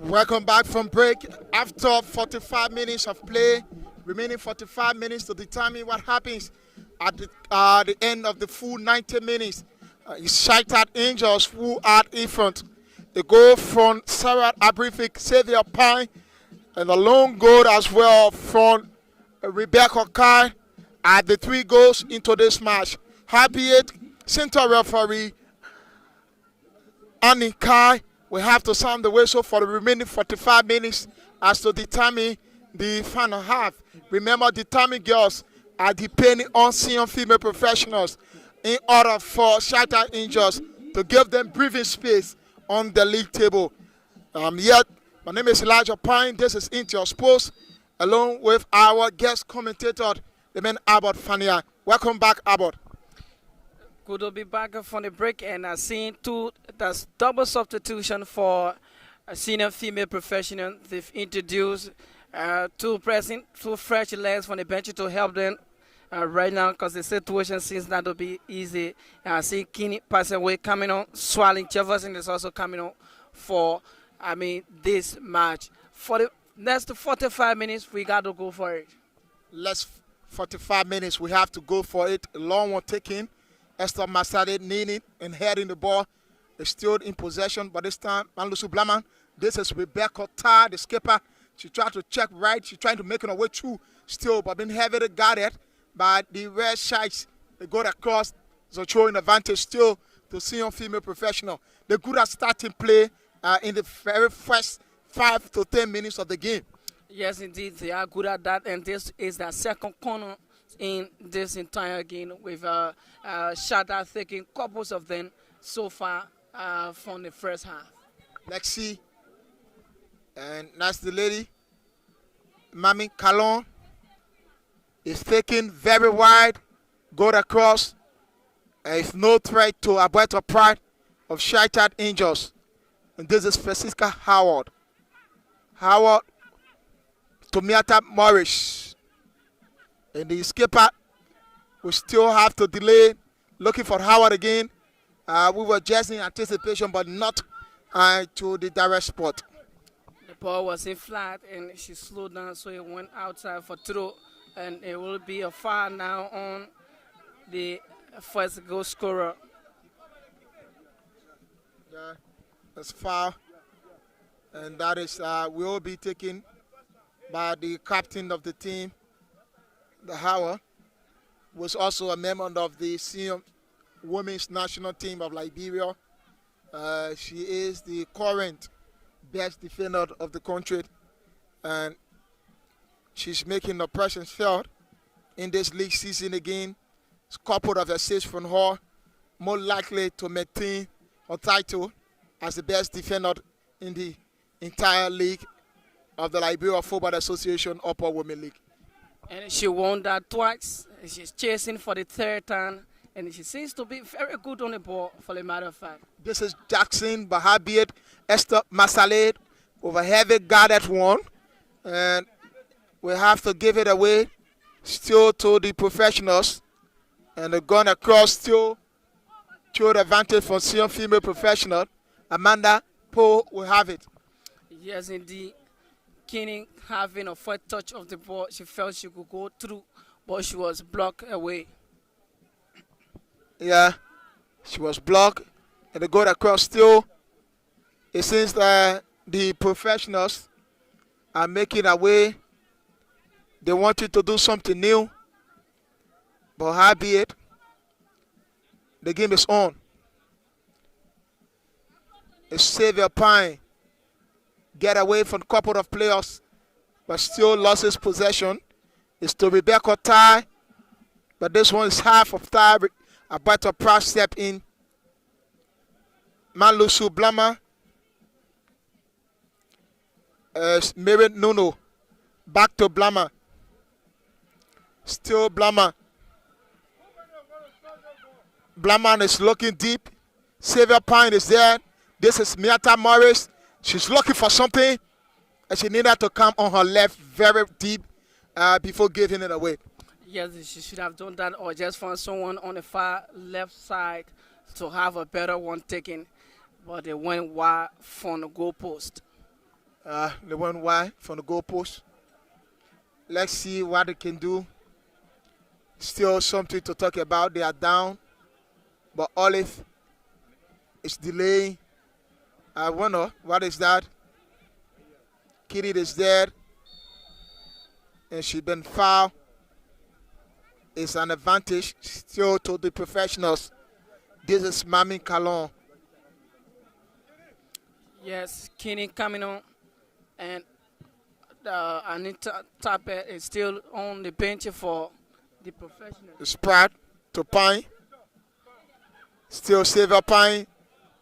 Welcome back from break. After 45 minutes of play, remaining 45 minutes to determine what happens at the end of the full 90 minutes. It's Shaita Angels who are in front. The goal from Sarah Abrifik, Xavier Pine, and the long goal as well from Rebecca Kai at the 3 goals into this match. Happy it, center referee Annie Kai will have to sound the whistle for the remaining 45 minutes as to determine the final half. Remember, determined girls are depending on senior female professionals in order for Shaita Angels to give them breathing space on the league table. Yet, my name is Elijah Pine. This is Into Your Sports, along with our guest commentator, the man Abbott Fania. Welcome back, Abbott. Good to be back from the break, and I seen that's double substitution for a senior female professional. They've introduced two fresh legs from the bench to help them right now because the situation seems not to be easy. I see Kinney passing away coming on, Swallowing Jefferson is also coming on for this match. For the next 45 minutes, we got to go for it. Last 45 minutes, we have to go for it. A long one taken. Esther Masade kneeling and heading the ball. Is still in possession, but this time, Manlusu Blaman. This is Rebecca Tar, the skipper. She tried to check right. She's trying to make her way through still, but being heavily guarded by the Red Shites. They got across, so throwing advantage still to senior female professional. They're good at starting play in the very first 5 to 10 minutes of the game. Yes, indeed, they are good at that, and this is the second corner in this entire game with Shaita taking couples of them so far from the first half. Let's see. And that's the lady. Mami Kalon is taken very wide, got across. It's no threat to Alberto Pride of Shaita Angels. And this is Francisca Howard. Howard to Miata Morris. And the skipper will still have to delay, looking for Howard again. We were just in anticipation, but not to the direct spot. The ball was in flat, and she slowed down, so it went outside for throw. And it will be a foul now on the first goal scorer. Yeah, that's foul. And that is will be taken by the captain of the team. The Howard was also a member of the senior women's national team of Liberia. She is the current best defender of the country, and she's making her presence felt in this league season again. It's a couple of assists from her, more likely to maintain her title as the best defender in the entire league of the Liberia Football Association Upper Women League. And she won that twice. She's chasing for the third time. And she seems to be very good on the ball, for the matter of fact. This is Jackson Bahabiet, Esther Masaled with a heavy guarded one. And we have to give it away still to the professionals. And they're going across still to the advantage for senior female professional. Amanda Poe will have it. Yes, indeed. Kinney having a first touch of the ball, she felt she could go through, but she was blocked away. Yeah, she was blocked, and they got across still. It seems that the professionals are making their way. They wanted to do something new, but howbeit, the game is on. It's Xavier Pine. Get away from a couple of players, but still lost his possession. It's to Rebecca Ty, but this one is half of Ty. A better press step in. Manlusu Blama. Mary Nuno. Back to Blama. Still Blama. Blama is looking deep. Xavier Pine is there. This is Miata Morris. She's looking for something, and she needed to come on her left very deep before giving it away. Yes, she should have done that, or just found someone on the far left side to have a better one taken. But they went wide from the goalpost. They went wide from the goalpost. Let's see what they can do. Still something to talk about. They are down, but Olive is delaying. I wonder what is that. Kitty is dead, and she's been fouled. It's an advantage still to the professionals. This is Mami Kalon. Yes, Kenny coming on, and Anita Tapet is still on the bench for the professionals. Spread to Pine. Still Xavier Pine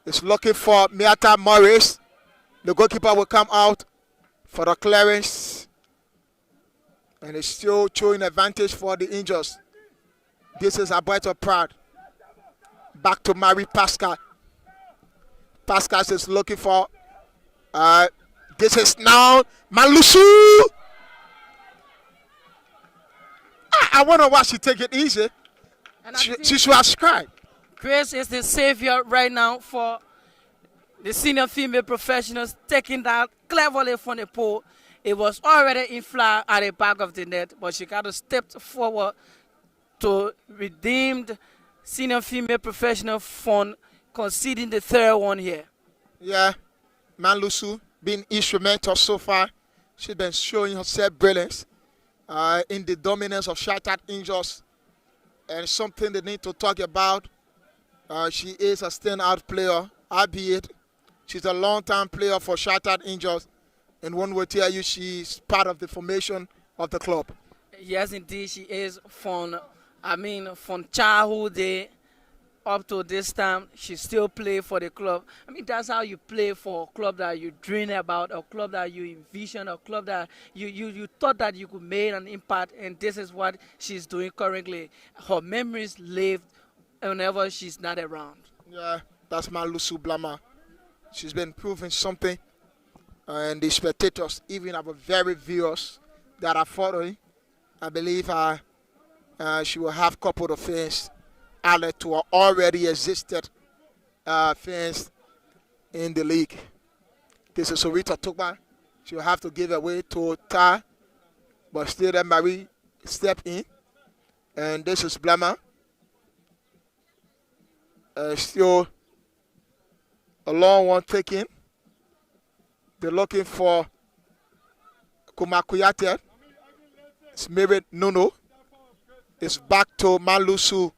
is looking for Miata Morris. The goalkeeper will come out for the clearance. And it's still showing advantage for the Angels. This is Alberto Pratt. Back to Marie Pascal. Pascal is looking for. This is now Malusu. I wonder why she take it easy. And She should have cried. Grace is the savior right now for the senior female professionals, taking that cleverly from the pole. It was already in fly at the back of the net, but she got to step forward to redeem the senior female professional from conceding the third one here. Yeah, Malusu being instrumental so far. She's been showing herself brilliance in the dominance of Shaita Angels, and something they need to talk about. She is a standout player, albeit she's a long-time player for Shaita Angels, and one will tell you she's part of the formation of the club. Yes, indeed, she is from childhood day up to this time. She still play for the club. I mean, that's how you play for a club that you dream about, a club that you envision, a club that you thought that you could make an impact, and this is what she's doing currently. Her memories live whenever she's not around. Yeah, that's Malusu Blama. She's been proving something, and the spectators, even our very viewers that are following, I believe she will have couple of fans added to her already existed fans in the league. This is Sorita Tukba. She will have to give away to Ta, but still then Marie step in, and this is Blama. Still a long one taken. They're looking for Kumakuyate. It's Mary Nuno. It's back to Malusu,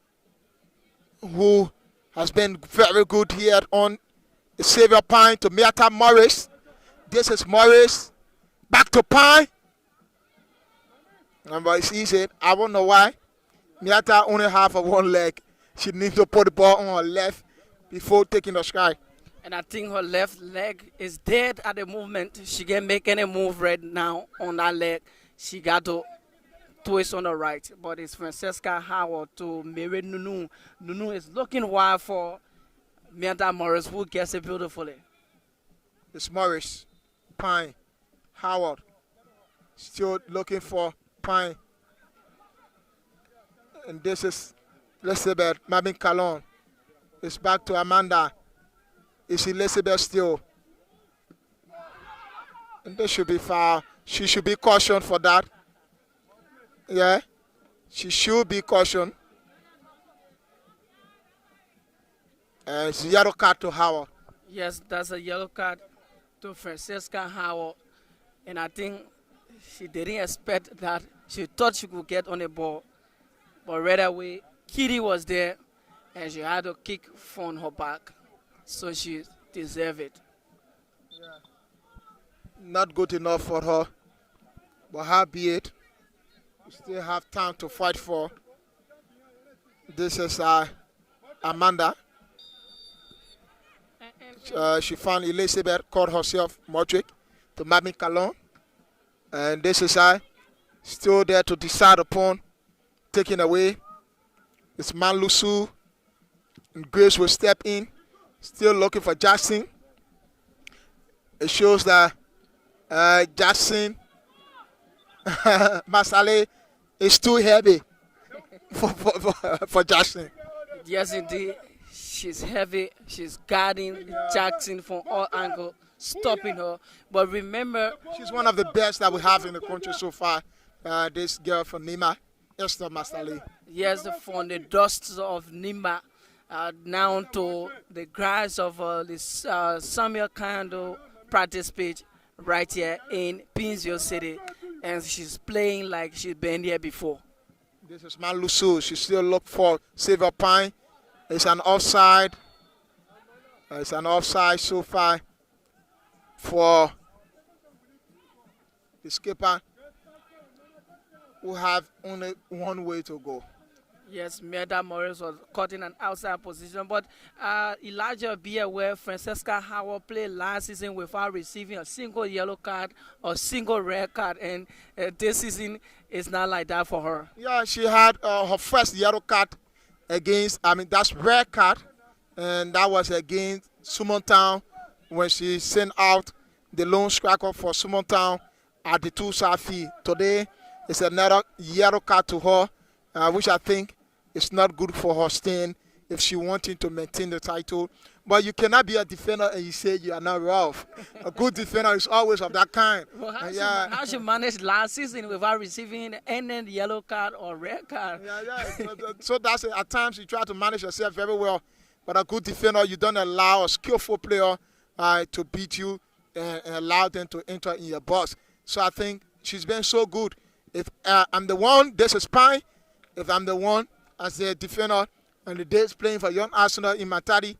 who has been very good here on the Xavier Pine to Miata Morris. This is Morris. Back to Pine. But it's easy. I don't know why. Miata only have one leg. She needs to put the ball on her left before taking the strike. And I think her left leg is dead at the moment. She can't make any move right now on that leg. She got to twist on the right. But it's Francesca Howard to Mary Nunu. Nunu is looking wide for Miata Morris, who gets it beautifully. It's Morris, Pine, Howard. Still looking for Pine. And this is Elizabeth Mabin Kalon. It's back to Amanda. It's Elizabeth still. And this should be foul. She should be cautioned for that. Yeah. She should be cautioned. And it's a yellow card to Howard. Yes, that's a yellow card to Francesca Howard. And I think she didn't expect that. She thought she could get on the ball. But right away, Kitty was there, and she had a kick from her back. So she deserved it. Not good enough for her. But how be it? We still have time to fight for. This is Amanda. She found Elizabeth, called herself Modric to Mami Kalon. And this is still there to decide upon. Taken away. It's Malusu. And Grace will step in. Still looking for Jackson. It shows that Jackson Masale is too heavy for Jackson. Yes, indeed. She's heavy. She's guarding Jackson from all angles. stopping her. But remember, She's one of the best that we have in the country so far. This girl from Nima, Esther Masali. yes, from the dust of Nimba now to the grass of this Samuel Kando practice pitch right here in Pinzio City. And she's playing like she's been here before. This is Malusu. She still look for Silver Pine. It's an offside. It's an offside so far for the skipper, who have only one way to go. Yes, Merda Morris was caught in an outside position, but Elijah, be aware, Francesca Howard played last season without receiving a single yellow card or single red card, and this season is not like that for her. Yeah, she had her first yellow card against, that's red card, and that was against Summon Town when she sent out the lone striker for Summon Town at the 2-side fee. Today, it's another yellow card to her, which I think is not good for her staying if she wanting to maintain the title. But you cannot be a defender and you say you are not rough. A good defender is always of that kind. Well, how she managed last season without receiving any yellow card or red card? Yeah. So that's it. At times you try to manage yourself very well. But a good defender, you don't allow a skillful player to beat you and allow them to enter in your box. So I think she's been so good. If I'm the one, this is fine. If I'm the one as a defender and the days playing for Young Arsenal in Matadi,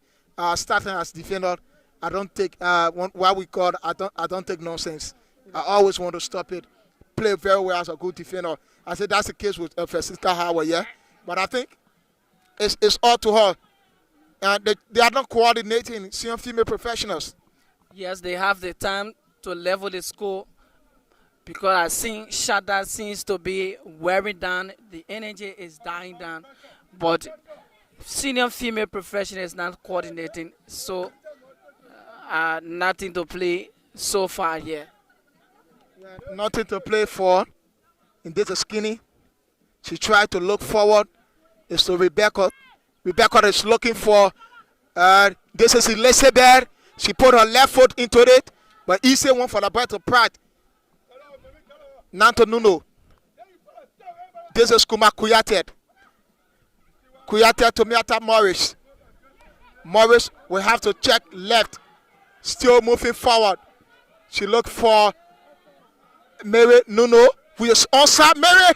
starting as defender, I don't take what we call I don't take nonsense. I always want to stop it. Play very well as a good defender. I said that's the case with Francisca Howard, yeah. But I think it's all to her. They are not coordinating senior female professionals. Yes, they have the time to level the score because I think Shaita seems to be wearing down. The energy is dying down, but senior female professional is not coordinating, so nothing to play so far here. Nothing to play for. And this is Skinny. She tried to look forward. It's to Rebecca. Rebecca is looking for. This is Elizabeth. She put her left foot into it, but Issa went for the ball to Pratt. Nanto Nuno. This is Kuma Kuyatet. Kuyatet to Miata Morris. Morris will have to check left. Still moving forward. She looked for Mary Nuno, who is onside. Mary!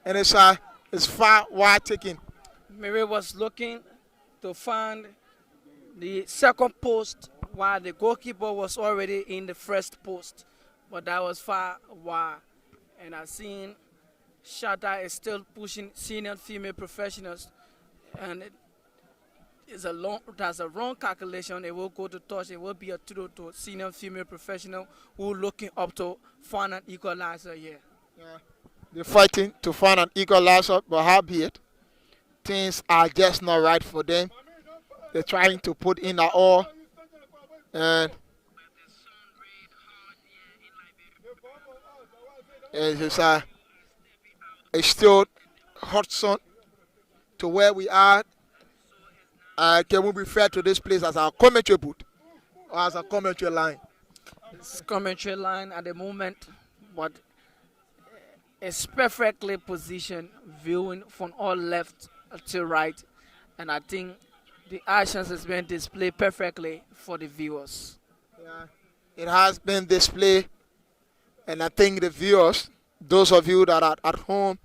And it's far wide taking. Mary was looking to find the second post while the goalkeeper was already in the first post, but that was far wide. And I've seen Shaita is still pushing senior female professionals, and that's a wrong calculation. It will go to touch. It will be a throw to senior female professional who looking up to find an equalizer here. Yeah. They're fighting to find an equalizer, but how be it? Things are just not right for them. They're trying to put in the all, and it's still hot sun to where we are. Can we refer to this place as our commentary booth or as a commentary line? It's commentary line at the moment, but it's perfectly positioned, viewing from all left to right, and I think the actions has been displayed perfectly for the viewers. Yeah, it has been displayed, and I think the viewers, those of you that are at home,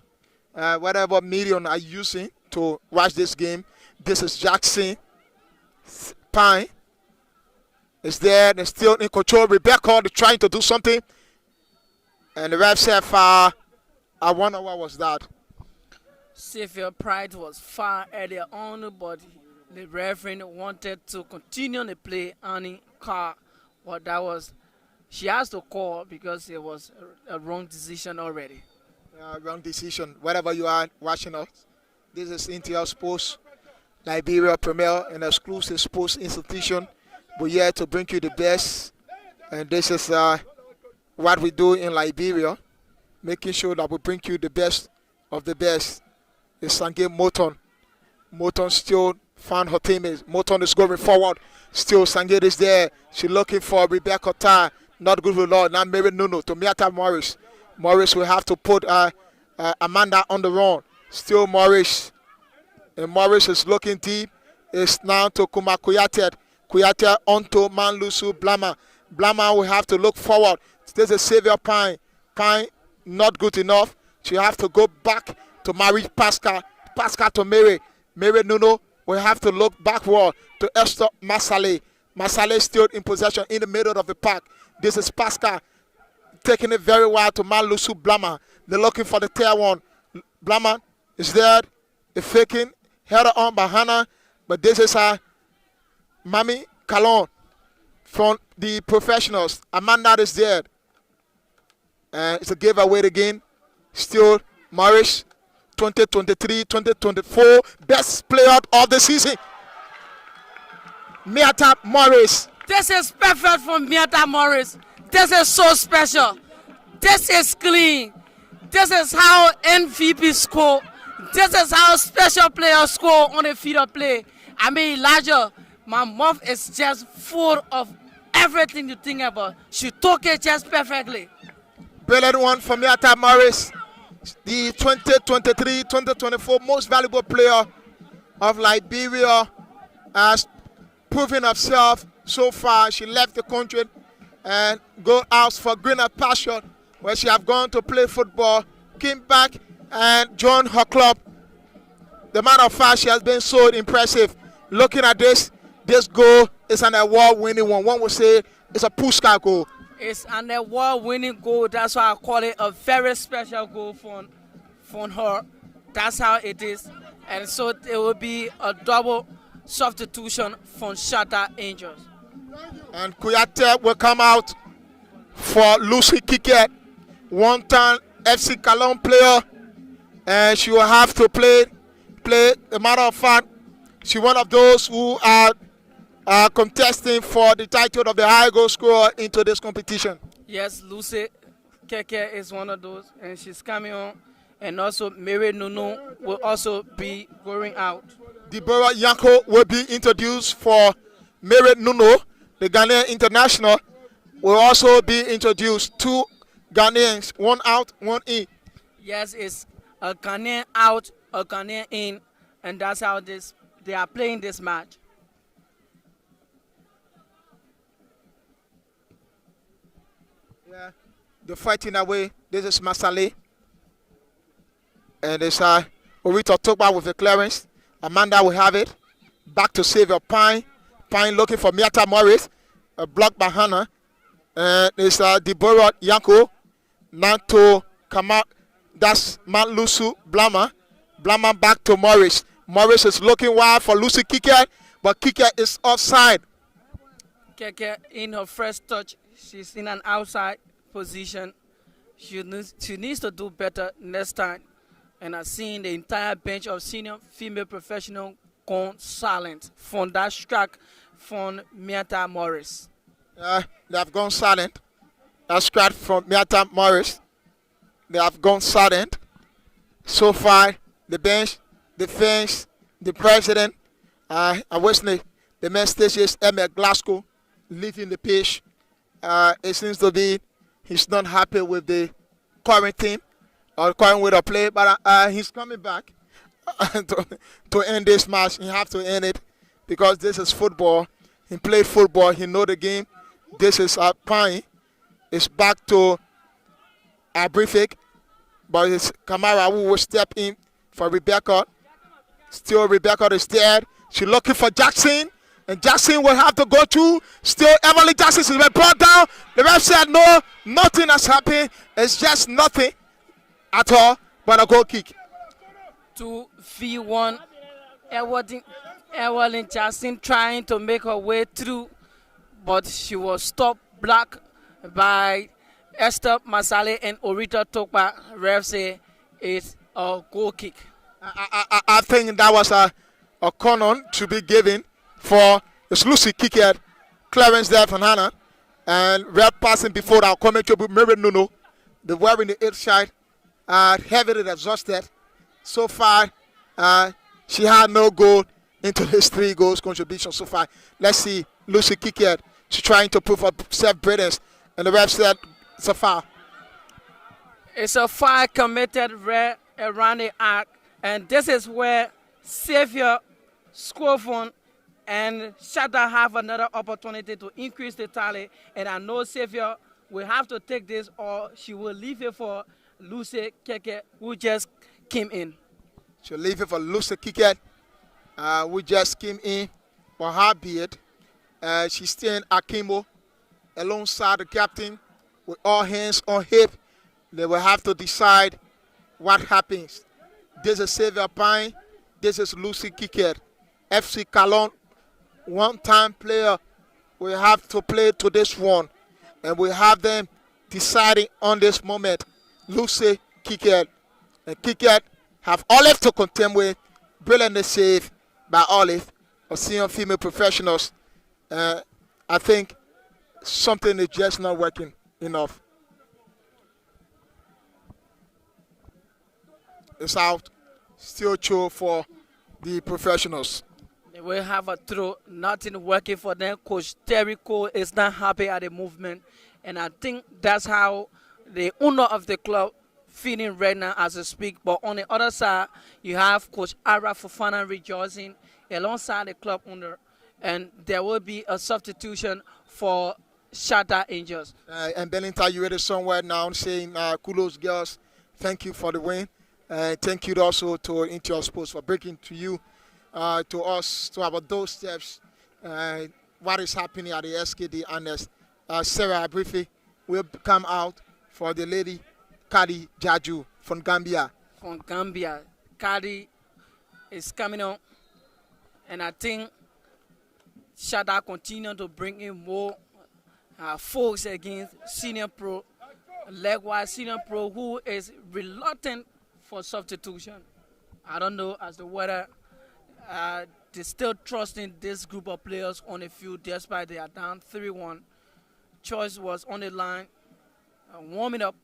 whatever medium are using to watch this game, this is Jackson Pine. Is there? They're still in control. Rebecca, they're trying to do something, and the ref said foul. I wonder what was that. Xavier Pride was far earlier on, but the referee wanted to continue the play on car. But that was, she has to call because it was a wrong decision already. Wrong decision. Whatever you are watching us, this is Intel Sports, Liberia Premier, an exclusive sports institution. We're here to bring you the best, and this is what we do in Liberia, making sure that we bring you the best of the best. It's Sange Moton. Moton still Found her teammates. Moton is going forward. Still, Sangate is there. She's looking for Rebecca Tai. Not good with Lord. Now Mary Nuno to Miata Morris. Morris will have to put Amanda on the run. Still Morris. And Morris is looking deep. It's now to Kuma Kuyatet. Kuyatet onto Manlusu Blama. Blama will have to look forward. There's a Savior Pine. Pine not good enough. She have to go back to Marie Pascal. Pascal to Mary. Mary Nuno will have to look backward to Esther Masale. Masale still in possession in the middle of the park. This is Pascal taking it very well to Malusu Blama. They're looking for the tail one. Blama is there. The faking. Held on by Hannah. But this is Mami Calon from the professionals. Amanda is there. It's a giveaway again. Still Morris. 2023, 2024 best player of the season. Miata Morris. This is perfect for Miata Morris. This is so special. This is clean. This is how MVP score. This is how special players score on the field of play. I mean, Elijah, my mouth is just full of everything you think about. She took it just perfectly. Brilliant one for Miata Morris. The 2023-2024 most valuable player of Liberia has proven herself so far. She left the country and go out for greener pasture where she have gone to play football, came back and joined her club. The matter of fact, she has been so impressive. Looking at this goal is an award-winning one. One would say it's a Pushka goal. It's an award-winning goal. That's why I call it a very special goal for her. That's how it is. And so it will be a double substitution from Shaita Angels. And Kuyate will come out for Lucy Kiket, one-time FC Cologne player. And she will have to play. A matter of fact, she's one of those who are contesting for the title of the high goal scorer into this competition. Yes, Lucy Keke is one of those, and she's coming on. And also, Mary Nuno will also be going out. Deborah Yanko will be introduced for Mary Nuno. The Ghanaian international will also be introduced. Two Ghanaians, one out, one in. Yes, it's a Ghanaian out, a Ghanaian in, and that's how they are playing this match. Yeah, the fighting away. This is Masale. And it's Orita Tokba with the clearance. Amanda will have it. Back to Savior Pine. Pine looking for Miata Morris. Blocked by Hannah. And it's Deborah Yanko. Now to Kamak. That's Matlusu Blama. Blama back to Morris. Morris is looking wild for Lucy Kike. But Kike is offside. Keke, in her first touch, she's in an outside position. She needs to do better next time. And I've seen the entire bench of senior female professionals gone silent from that strike from Miata Morris. They have gone silent. That strike from Miata Morris. They have gone silent. So far, the bench, the fans, the president, I wish the message is Emma Glasgow leaving the pitch. It seems to be he's not happy with the current team or current way of play, but he's coming back to end this match. He have to end it because this is football. He played football. He know the game. This is Pine. It's back to Brifik, but it's Kamara who will step in for Rebecca. Still Rebecca is there. She's looking for Jackson. And Jackson will have to go through. Still, Emily Jackson has been brought down. The ref said no, nothing has happened. It's just nothing at all but a goal kick. 2v1. Evelyn Jackson trying to make her way through, but she was stopped blocked by Esther Masale and Orita Tokpa. Ref say it's a goal kick. I think that was a corner to be given for it's Lucy Kikiad, clearance there from Hannah, and red passing before that coming to Mary Nuno. The wearing the 8th side, heavily exhausted. So far, she had no goal into this 3 goals contribution so far. Let's see. Lucy Kikiad. She's trying to prove herself brilliance. And the ref said it's a foul. It's a foul committed right around the arc, and this is where Xavier Scovon and Shaita have another opportunity to increase the tally. And I know Xavier will have to take this, or she will leave it for Lucy Keke, who just came in. She'll leave it for Lucy Kikiad, who just came in. For her beard, she's staying Akimo alongside the captain with all hands on hip. They will have to decide what happens. This is Xavier Pine. This is Lucy Kikiad. FC Calon, one-time player, will have to play to this one. And we have them deciding on this moment. Lucy Kikiad. And Kikiad have Olive to contend with. Brilliant save by Olive of senior female professionals. I think something is just not working enough. It's out. Still true for the professionals. They will have a throw, nothing working for them. Coach Terry Cole is not happy at the movement, and I think that's how the owner of the club feeling right now as I speak. But on the other side, you have Coach Ara Fofana rejoicing alongside the club owner, and there will be a substitution for Shaita Angels. And Belinta, you read it somewhere now saying, kudos girls, thank you for the win. Thank you also to Intel Sports for breaking to you, to us, to our doorsteps, what is happening at the SKD. And Sarah briefly will come out for the lady Kadi Jaju from Gambia. From Gambia, Kadi is coming on, and I think Shaita continue to bring in more folks against Senior Pro. Likewise, Senior Pro, who is reluctant for substitution. I don't know as to whether they still trusting this group of players on the field despite they are down 3-1. Choice was on the line, warming up.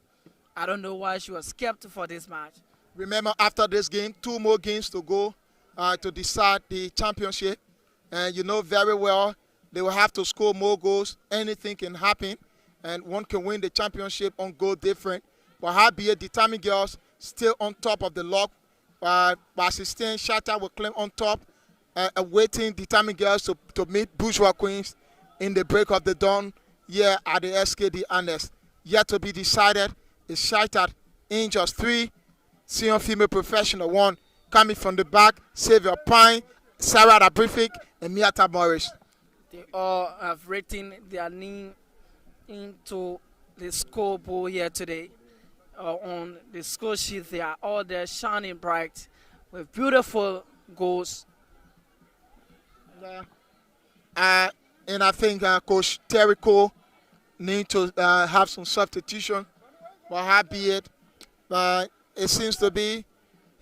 I don't know why she was kept for this match. Remember, after this game, 2 more games to go to decide the championship. And you know very well they will have to score more goals. Anything can happen, and one can win the championship on goal different. But howbeit, the Tammy girls still on top of the log. Assistant Shaita will claim on top, awaiting the Tammy girls to meet Bourgeois Queens in the break of the dawn here at the SKD Annex. Yet to be decided is Shaita Angels 3, senior female professional 1, coming from the back, Xavier Pine, Sarah Abrifik, and Miata Morris. They all have written their name into the scoreboard here today. On the score sheet, they are all there shining bright with beautiful goals. And I think Coach Terry Cole need to have some substitution. But howbeit, it seems to be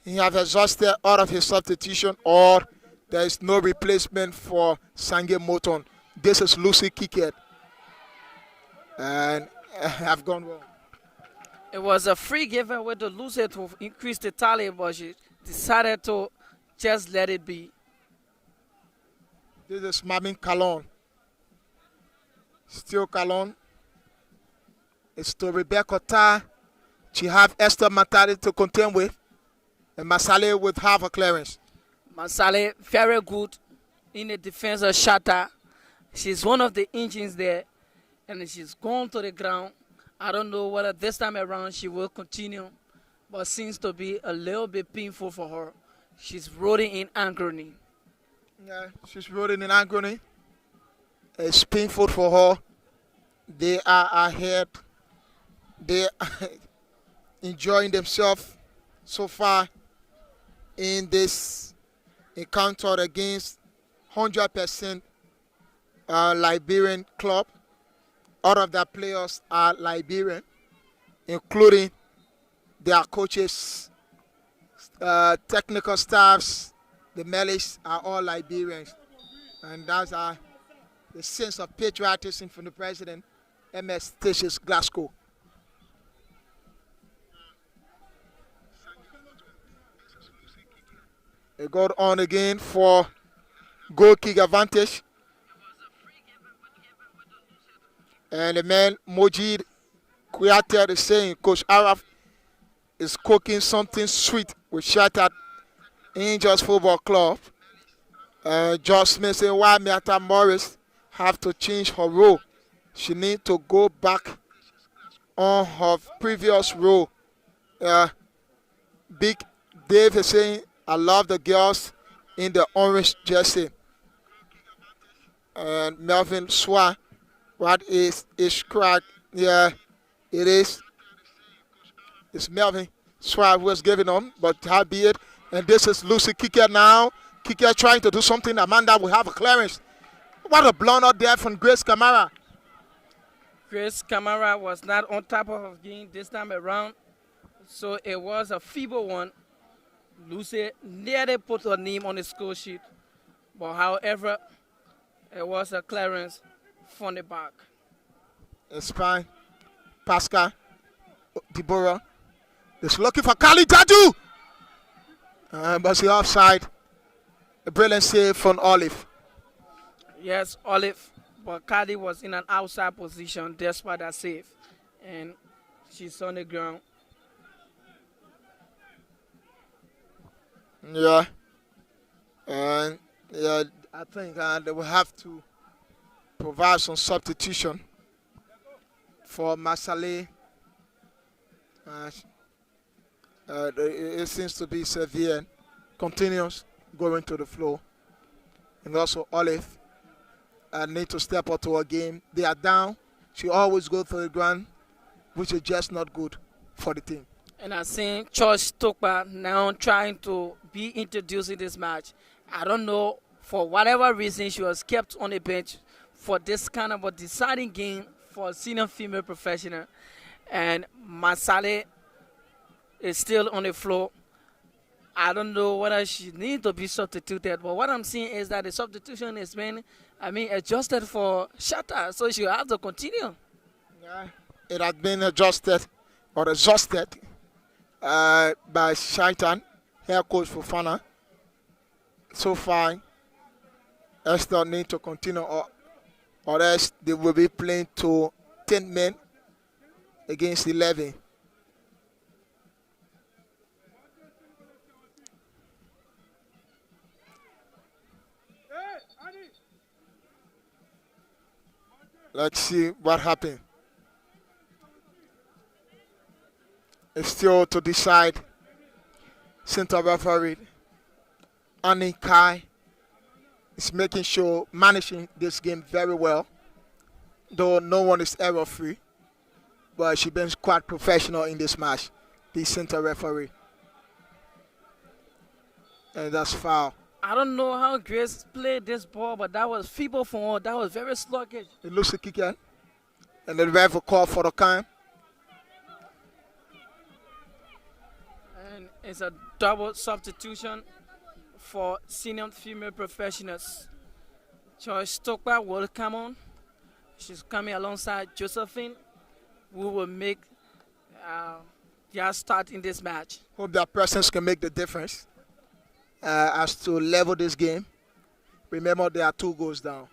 he has exhausted all of his substitution, or there is no replacement for Sange Moton. This is Lucy Kikiad. And have gone wrong. It was a free giveaway to Lucy to increase the tally, but she decided to just let it be. This is Mamin Calon. Still Calon. It's to Rebecca Ta. She have Esther Matari to contend with. And Masale with half a clearance. Masale, very good in the defense of Shaita. She's one of the engines there, and she's gone to the ground. I don't know whether this time around she will continue, but seems to be a little bit painful for her. She's rolling in agony. Yeah, she's rolling in agony. It's painful for her. They are ahead. They are enjoying themselves so far in this encounter against 100% Liberian club. All of their players are Liberian, including their coaches, technical staffs, the melees are all Liberians. And that's the sense of patriotism from the president, MS Tishis Glasgow. It got on again for Goal kick advantage. And the man Mojid Kuyate is saying Coach Araf is cooking something sweet with Shaita Angels Football Club. Josh Smith saying why Miata Morris have to change her role. She need to go back on her previous role. Big Dave is saying I love the girls in the orange jersey. And Melvin Swa, what is crack? Yeah, it is. It's Melvin Swa who was giving them, but howbeit. And this is Lucy Kicker now. Kicker trying to do something. Amanda will have a clearance. What a blunder there from Grace Camara. Grace Camara was not on top of her game this time around, so it was a feeble one. Lucy nearly put her name on the score sheet, but however, it was a clearance from the back. It's fine. Pascal Deborah is looking for Kali Dadu. But she offside. A brilliant save from Olive. Yes, Olive, but Kali was in an outside position despite that save, and she's on the ground. Yeah. And yeah, I think they will have to provide some substitution for Masale. It seems to be severe. Continues going to the floor. And also Olive need to step up to her game. They are down. She always goes to the ground, which is just not good for the team. And I seen George Tokpa now trying to be introduced in this match. I don't know, for whatever reason, she was kept on the bench for this kind of a deciding game for a senior female professional. And Masale is still on the floor. I don't know whether she needs to be substituted, but what I'm seeing is that the substitution is being, adjusted for Shaita, so she will have to continue. Yeah, it had been adjusted or exhausted by Shaitan, head coach for Fana. So far, Esther need to continue or else they will be playing to 10 men against 11. Let's see what happened. It's still to decide. Center referee Annie Kai is making sure, managing this game very well. Though no one is error free, but she's been quite professional in this match. The center referee. And that's foul. I don't know how Grace played this ball, but that was feeble for her. That was very sluggish. It looks like kick. And the ref will call for the time. And it's a double substitution for senior female professionals. Joyce Stokpa will come on. She's coming alongside Josephine, who will make their start in this match. Hope that presence can make the difference as to level this game. Remember, there are 2 goals down.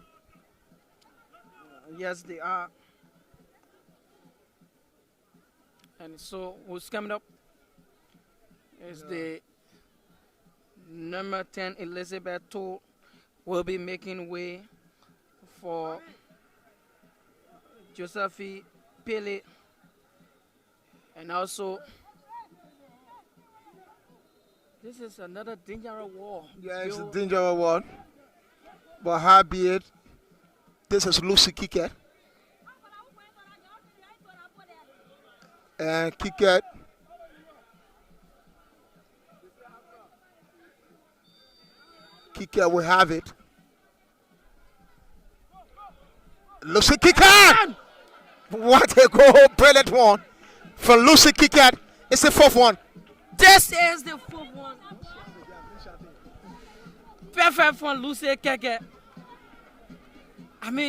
Yes, they are. And so who's coming up is the number 10, Elizabeth Toole, will be making way for Josephine Pele. And also, this is another dangerous wall. Yeah, it's a dangerous one. But howbeit, this is Lucy Kiket. And Kiket will have it. Lucy Kiket! What a goal, brilliant one from Lucy Kiket. It's the 4th one. This is the 4th one. Perfect from Lucy Keke.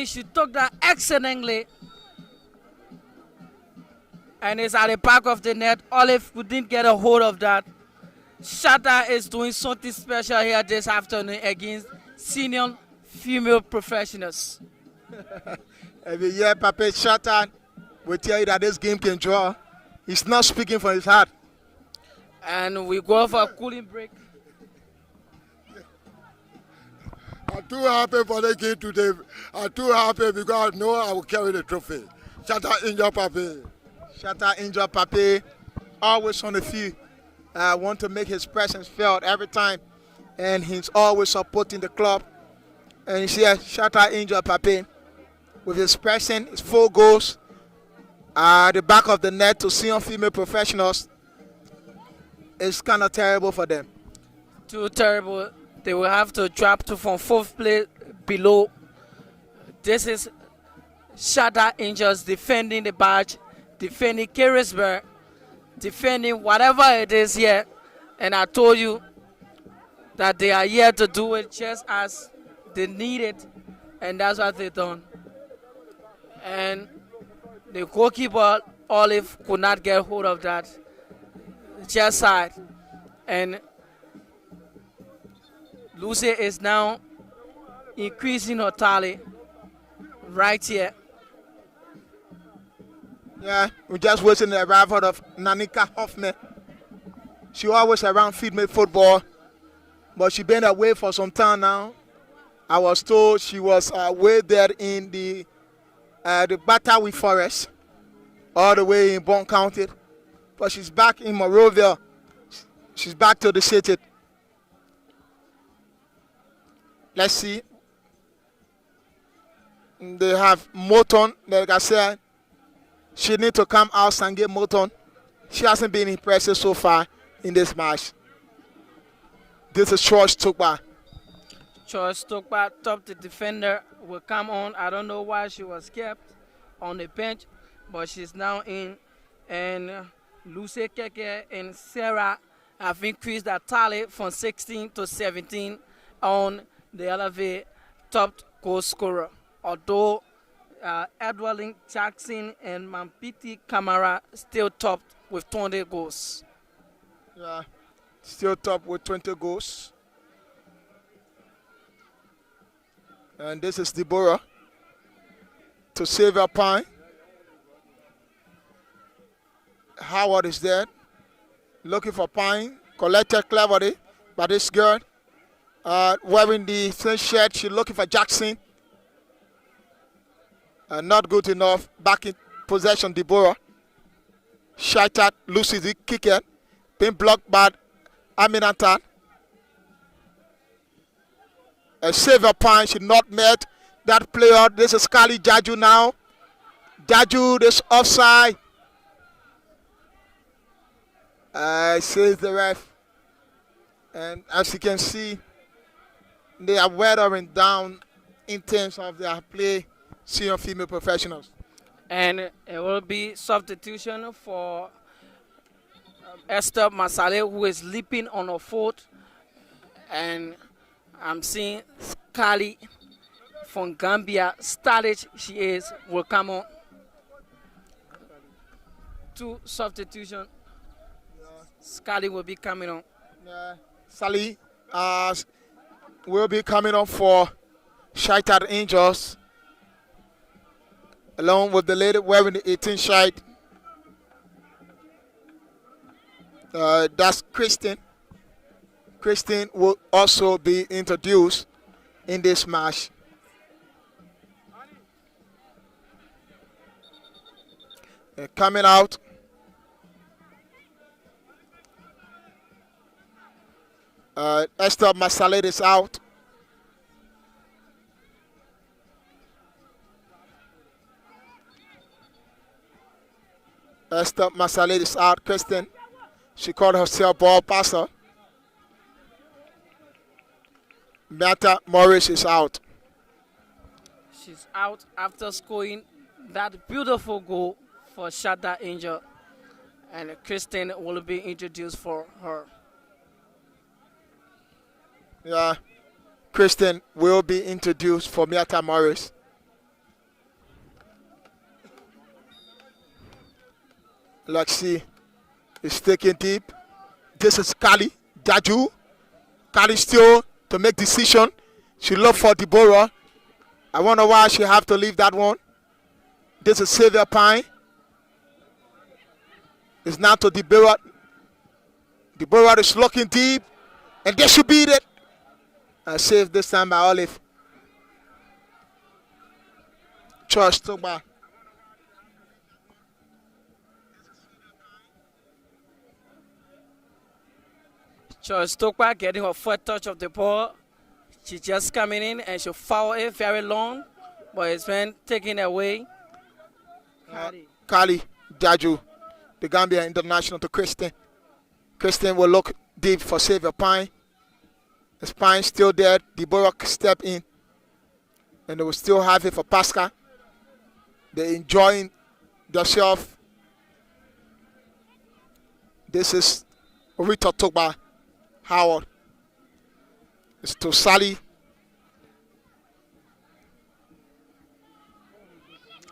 She took that excellently. And it's at the back of the net. Olive couldn't get a hold of that. Shaita is doing something special here this afternoon against senior female professionals. Every year, Papa Shaita will tell you that this game can draw. He's not speaking from his heart. And we go for a cooling break. I'm too happy for the game today. I'm too happy because I know I will carry the trophy. Shaita injured Papi. Shaita injured Pape, always on the field. Want to make his presence felt every time, and he's always supporting the club. And you see, Shaita injured Pape with his presence, his 4 goals at the back of the net to senior female professionals. It's kind of terrible for them. Too terrible. They will have to drop to from 4th place below. This is Shaita Angels defending the badge, defending Carisburg, defending whatever it is here. And I told you that they are here to do it just as they need it, and that's what they've done. And the goalkeeper, Olive, could not get hold of that chest side. And Lucy is now increasing her tally right here. Yeah, we're just waiting the arrival of Nanika Hoffman. She always around female football, but she been away for some time now. I was told she was way there in the Batawi Forest, all the way in Bon County. But she's back in Monrovia. She's back to the city. Let's see. They have Moton, like I said. She need to come out and get Moton. She hasn't been impressive so far in this match. This is George Tukba. George Tukba, top the defender, will come on. I don't know why she was kept on the bench, but she's now in. And Lucy Keke and Sarah have increased their tally from 16 to 17 on the LFA top goal scorer. Although Edward Jackson and Mampiti Kamara still top with 20 goals. Yeah, still top with 20 goals. And this is Deborah to save her pine. Howard is there, looking for pine, collected cleverly by this girl. Wearing the same shirt, she's looking for Jackson. Not good enough. Back in possession, Deborah. Shaita loses the kicker. Being blocked by Aminatan. A saver point should not met that player. This is Kali Jaju now. Jaju, this offside. Says the ref. And as you can see, they are weathering down in terms of their play, senior female professionals. And it will be substitution for Esther Masale, who is leaping on her foot. And I'm seeing Kali from Gambia, stylish she is, will come on. 2 substitution. Scully will be coming on. Sally will be coming on for Shaita Angels, along with the lady wearing the 18 shirt. That's Kristen. Kristen will also be introduced in this match. Coming out. Esther Masalet is out. Esther Masalet is out. Kristen, she called herself ball passer. Meta Morris is out. She's out after scoring that beautiful goal for Shaita Angel. And Kristen will be introduced for her. Yeah, Kristen will be introduced for Miata Morris. Let's see. It's taking deep. This is Kali Jaju. Kali still to make decision. She looked for Deborah. I wonder why she have to leave that one. This is Xavier Pine. It's now to Deborah. Deborah is looking deep. And they should beat it. Saved this time by Olive. Charles took by. Charles Stokpa getting her first touch of the ball. She just coming in and she fouled it very long, but it's been taken away. Kali Jaju, the Gambia international to Kristen. Kristen will look deep for Xavier Pine. Is Pine still there? Deborah step in. And they will still have it for Pascal. They're enjoying themselves. This is Rita Togba Howard. It's to Sally.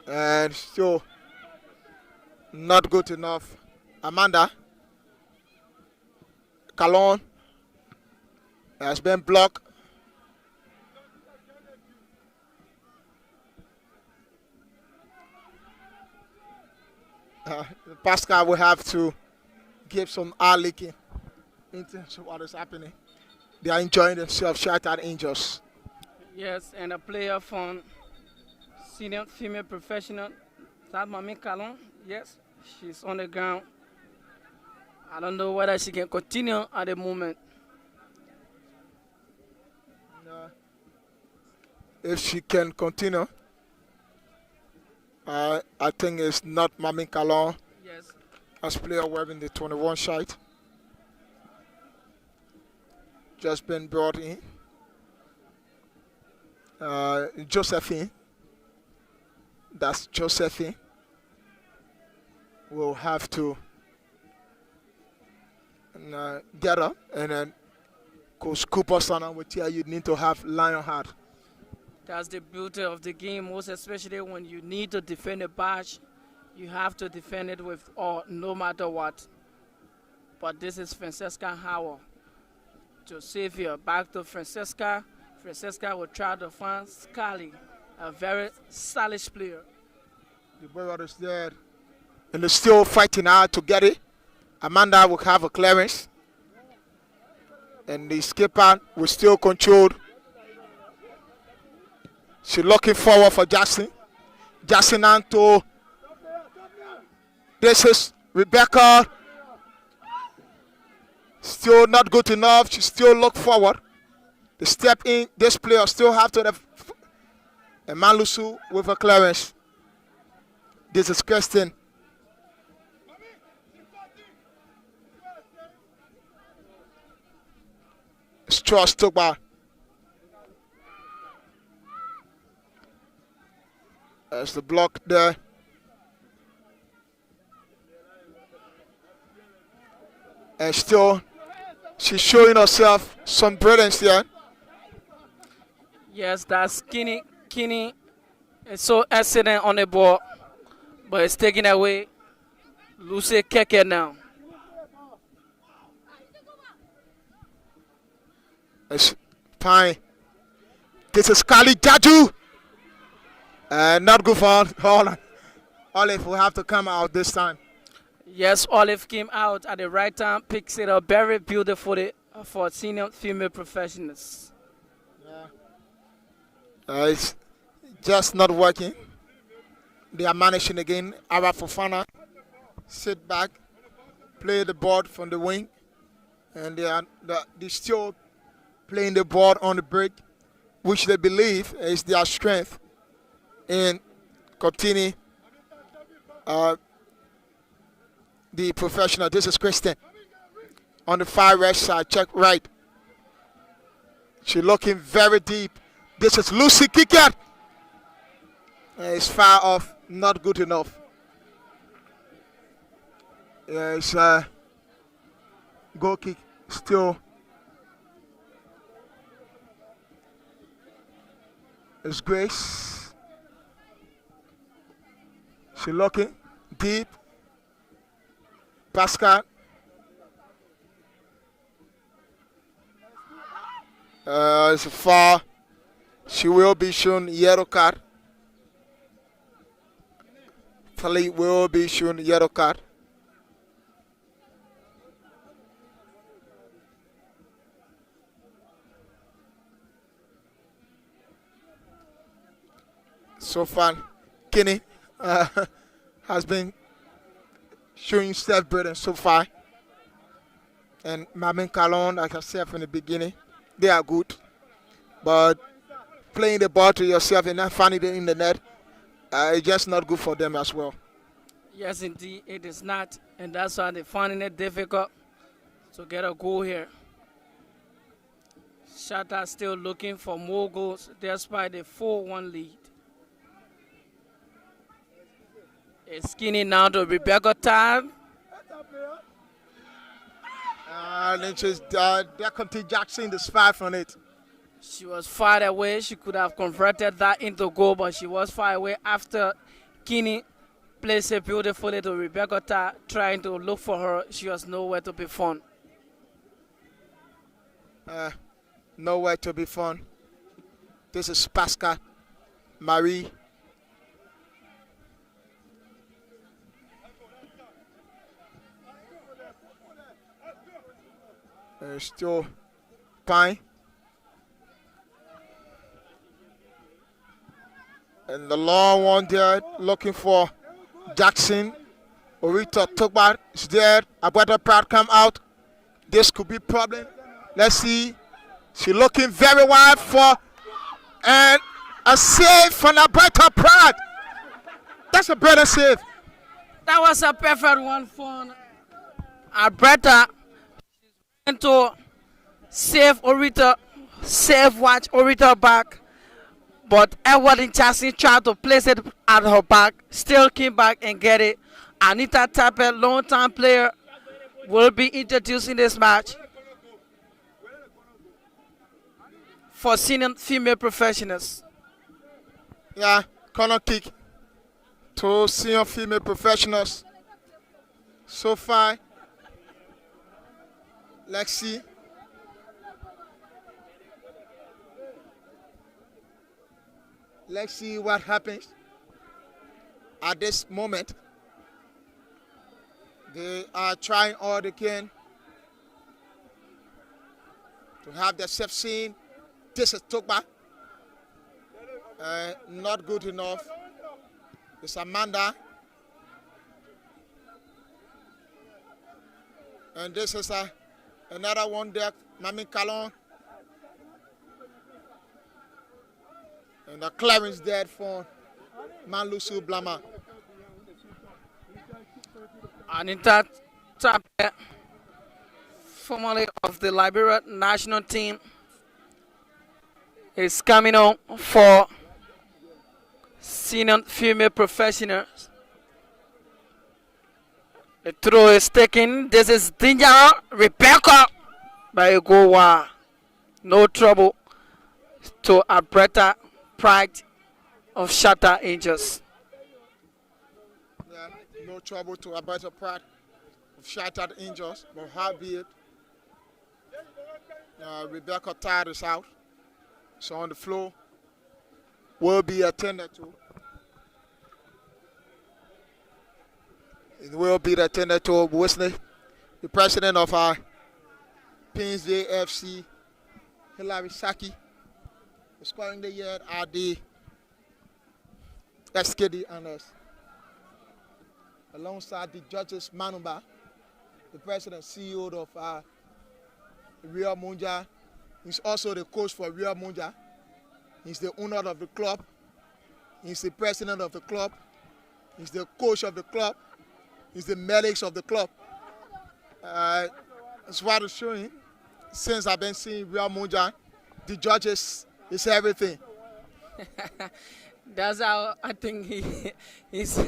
And still not good enough. Amanda Calon has been blocked. Pascal will have to give some eye licking into what is happening. They are enjoying themselves, Shaita Angels. Yes, and a player from senior female professional, that Mami Kalon. Yes, she's on the ground. I don't know whether she can continue at the moment. If she can continue, I think it's not Mami Kalon Yes. as player wearing the 21 shirt. Just been brought in. Josephine. That's Josephine. Will have to get up, and then Coach Cooper Sana will tell you need to have lion heart. That's the beauty of the game, most especially when you need to defend a badge. You have to defend it with all, no matter what. But this is Francesca Howard. To Xavier, back to Francesca. Francesca will try to find Scully, a very stylish player. The boy is there, and they're still fighting hard to get it. Amanda will have a clearance, and the skipper will still control. She's looking forward for Jackson. Jackson Anto. This is Rebecca. Still not good enough. She still look forward. The step in. This player still have to have. And Malusu with a clearance. This is Kristen. Strauss took by. There's the block there. And still, she's showing herself some brilliance here. Yes, that's Kinney. It's so excellent on the ball, but it's taken away. Lucy Keke now. It's fine. This is Kali Jaju. Not good for Holland. Olive will have to come out this time. Yes, Olive came out at the right time, picks it up very beautifully for senior female professionals. It's just not working. They are managing again. Ara Fofana sit back, play the board from the wing, and they still playing the board on the break, which they believe is their strength in continuing the professional. This is Kristen on the far right side. Check right. She's looking very deep. This is Lucy Kikat. It's far off, not good enough. It's goal kick still. It's Grace. She's looking deep. Pascal. It's far. She will be shown yellow card. Philippe will be shown yellow card. So far, Kinney has been showing self-burden so far. And Mamin Calon, like I said from the beginning, they are good. But playing the ball to yourself and not finding it in the net, it's just not good for them as well. Yes, indeed, it is not. And that's why they're finding it difficult to get a goal here. Shaita still looking for more goals despite the 4-1 lead. It's skinny now to Rebecca Time. Then she's Deconte Jackson, the spy from it. She was far away. She could have converted that into goal, but she was far away after Kinney placed it beautifully to Rebecca Ta, trying to look for her. She was nowhere to be found. Nowhere to be found. This is Pascal Marie. Still Pine. And the long one there looking for Jackson. Orita Tugbar is there. Abueta Pratt come out. This could be a problem. Let's see. She looking very wide for and a save from Abueta Pratt. That's a better save. That was a perfect one for Alberta. To save Orita, watch Orita back. But Edward Jackson tried to place it at her back, still came back and get it. Anita Tappet, long-time player, will be introduced in this match for senior female professionals. Yeah, corner kick to senior female professionals. So far, let's see. Let's see what happens at this moment. They are trying all they can to have themselves seen. This is Tugba. Not good enough. It's Amanda. And this is another one there, Mami Calon. And the clearance there for Manlusu Blama. Anita Tappet, formerly of the Liberia national team, is coming on for senior female professionals. The throw is taken. This is danger. Rebecca by a goal. No trouble to Alberta Pride of Shaita Angels. Yeah, no trouble to Alberta Pratt of Shattered Angels, but how be it? Rebecca Tide is out. So on the floor will be attended to. It will be attended to Wesley, the president of our Painsville FC, Hilary Saki, scoring the year at the SKD honors. Alongside the judges Manuba, the president CEO of Real Munja. He's also the coach for Real Munja. He's the owner of the club. He's the president of the club. He's the coach of the club. He's the medics of the club. That's what I'm showing. Since I've been seeing Real Munja, the judges is everything. That's how I think he's.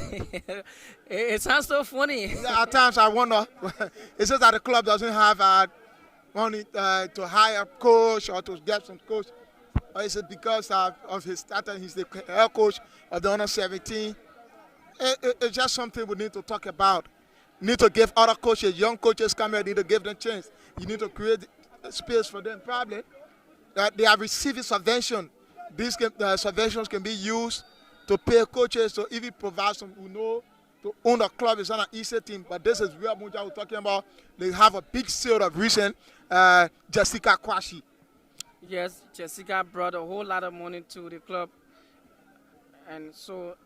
It sounds so funny. At times I wonder, it's just that the club doesn't have money to hire a coach or to get some coach. Or is it because of his status? He's the head coach of the under 17. It's just something we need to talk about. You need to give other coaches, young coaches come here, you need to give them a chance. You need to create space for them. Probably they are receiving subvention These subventions can be used to pay coaches, to even provide some who know to own a club. It's not an easy thing, but this is real Munja we're talking about. They have a big sale of recent Jessica Kwashi. Yes, Jessica brought a whole lot of money to the club, and so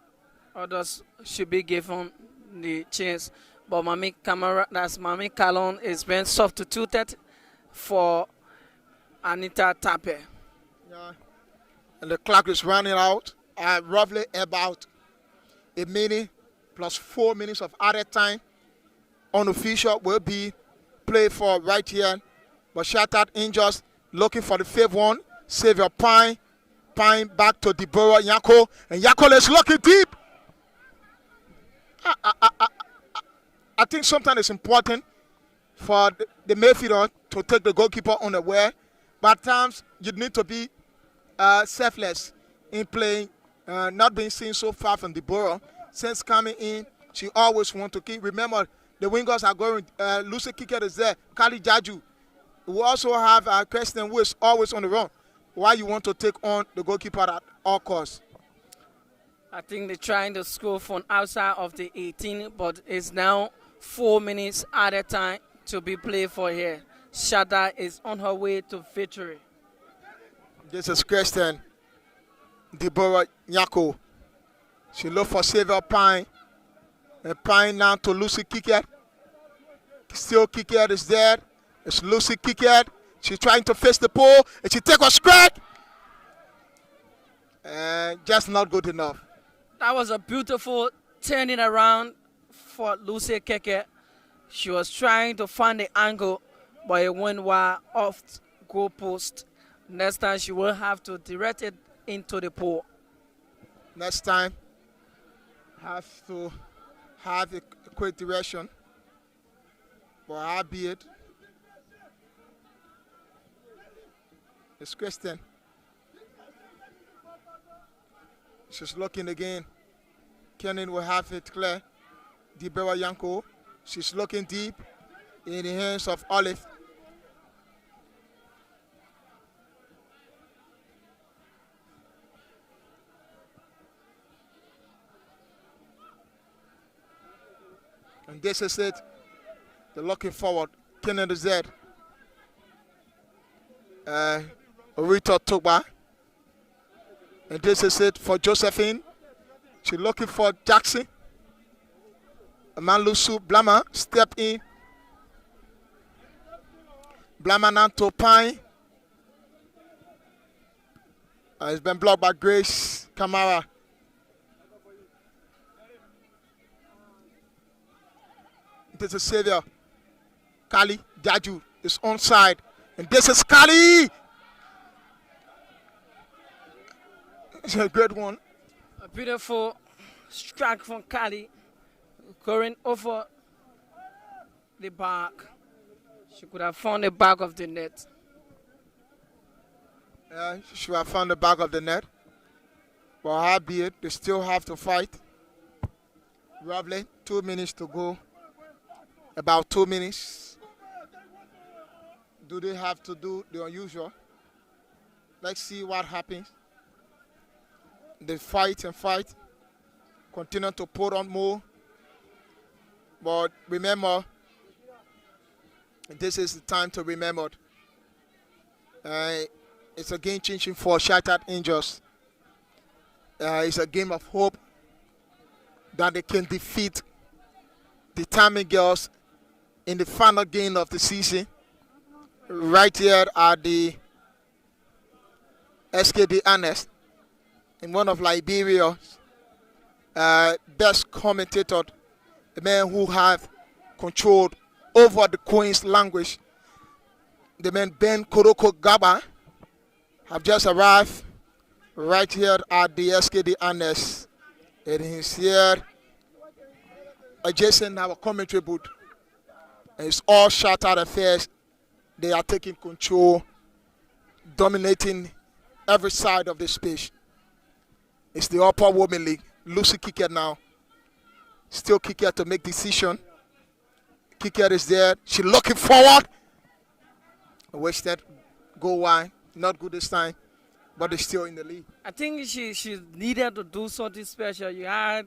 others should be given the chance. But Mami Camara, that's Mami Calon, is being substituted for Anita Tape. Yeah. And the clock is running out at roughly about a minute plus 4 minutes of added time. Unofficial will be played for right here. But Shaita injures, looking for the fifth one. Xavier Pine. Pine back to Deborah Yako. And Yako is looking deep. I think sometimes it's important for the midfielder to take the goalkeeper unaware. But at times, you need to be selfless in playing, not being seen so far from Deborah. Since coming in, she always wants to keep. Remember, the wingers are going. Lucy Kicker is there. Kali Jaju. We also have Kirsten who is always on the run. Why you want to take on the goalkeeper at all costs? I think they're trying to score from outside of the 18, but it's now 4 minutes at a time to be played for here. Shaita is on her way to victory. This is Kirsten. Deborah Nyako. She looked for Xavier Pine. And Pine now to Lucy Kiket. Still Kiket is there. It's Lucy Kiket. She's trying to face the pole. And she take a scratch. And just not good enough. That was a beautiful turning around for Lucy Keke. She was trying to find the angle, but it went wide off goal post. Next time she will have to direct it into the pole. Next time, have to have a quick direction. But albeit, it's Kristen. She's looking again. Kenan will have it clear. Deborah Yanko. She's looking deep in the hands of Olive. And this is it. They're looking forward. Kenan is there. Rita Toba. And this is it for Josephine. She's looking for Jackson. Malusu Blama step in. Blama now to Pine. It's been blocked by Grace Kamara. This is Xavier. Kali Jaju is onside. And this is Kali. It's a great one. A beautiful strike from Kali, going over the back. She could have found the back of the net. Yeah, she should have found the back of the net. But albeit, they still have to fight. Roughly 2 minutes to go. About 2 minutes. Do they have to do the unusual? Let's see what happens. They fight and fight. Continue to put on more. But remember, this is the time to remember. It's a game changing for Shattered Angels. It's a game of hope that they can defeat the Tammy Girls in the final game of the season. Right here at the SKD Annex. In one of Liberia's best commentator, a man who have controlled over the Queen's language. The man Ben Koroko Gaba have just arrived right here at the SKD Annex. And he's here adjacent our commentary booth. And it's all Shattered affairs. They are taking control, dominating every side of the space. It's the Upper Women League. Lucy Kicker now. Still Kicker to make decision. Kicker is there. She's looking forward. Wasted. Go wide. Not good this time. but they're still in the league. I think she needed to do something special. You had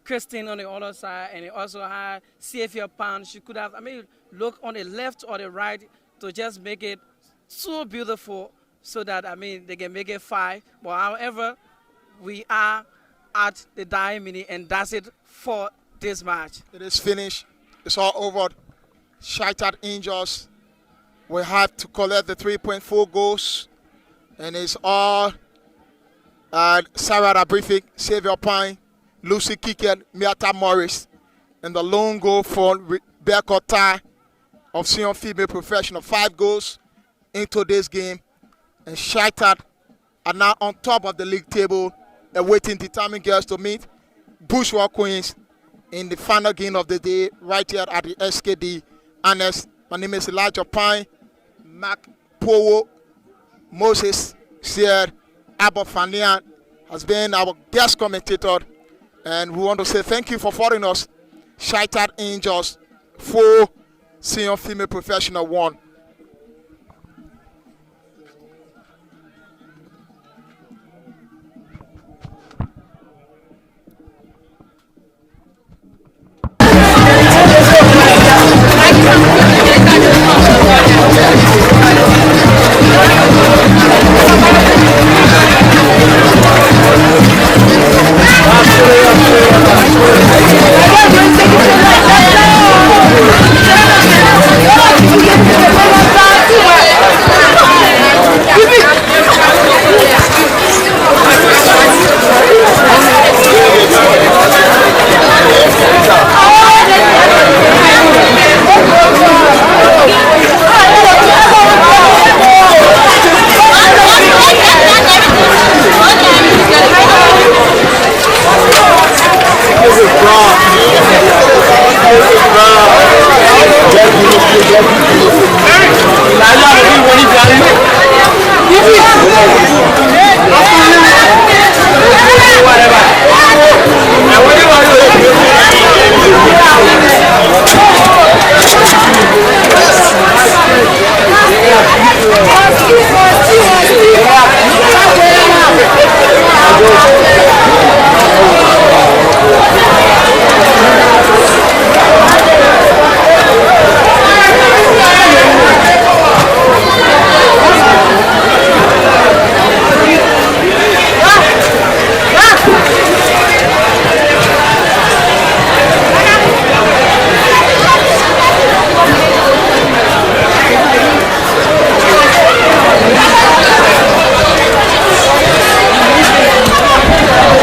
Christine on the other side, and you also had Xavier Pan. She could have, look on the left or the right to just make it so beautiful so that, they can make it 5. But however, we are at the dying minute, and that's it for this match. It is finished. It's all over. Shaita Angels will have to collect the 3.4 goals. And it's all Sarah Abrifik, Xavier Pine, Lucy Kikel, Miata Morris, and the lone goal for Rebecca Tai of Sion Female Professional. 5 goals in today's game. And Shaita are now on top of the league table, awaiting determined girls to meet Bushwa Queens in the final game of the day, right here at the SKD Annex. My name is Elijah Pine, Mark Powo, Moses Sier, Abofanian has been our guest commentator, and we want to say thank you for following us. Shaita Angels 4, Senior Female Professional 1.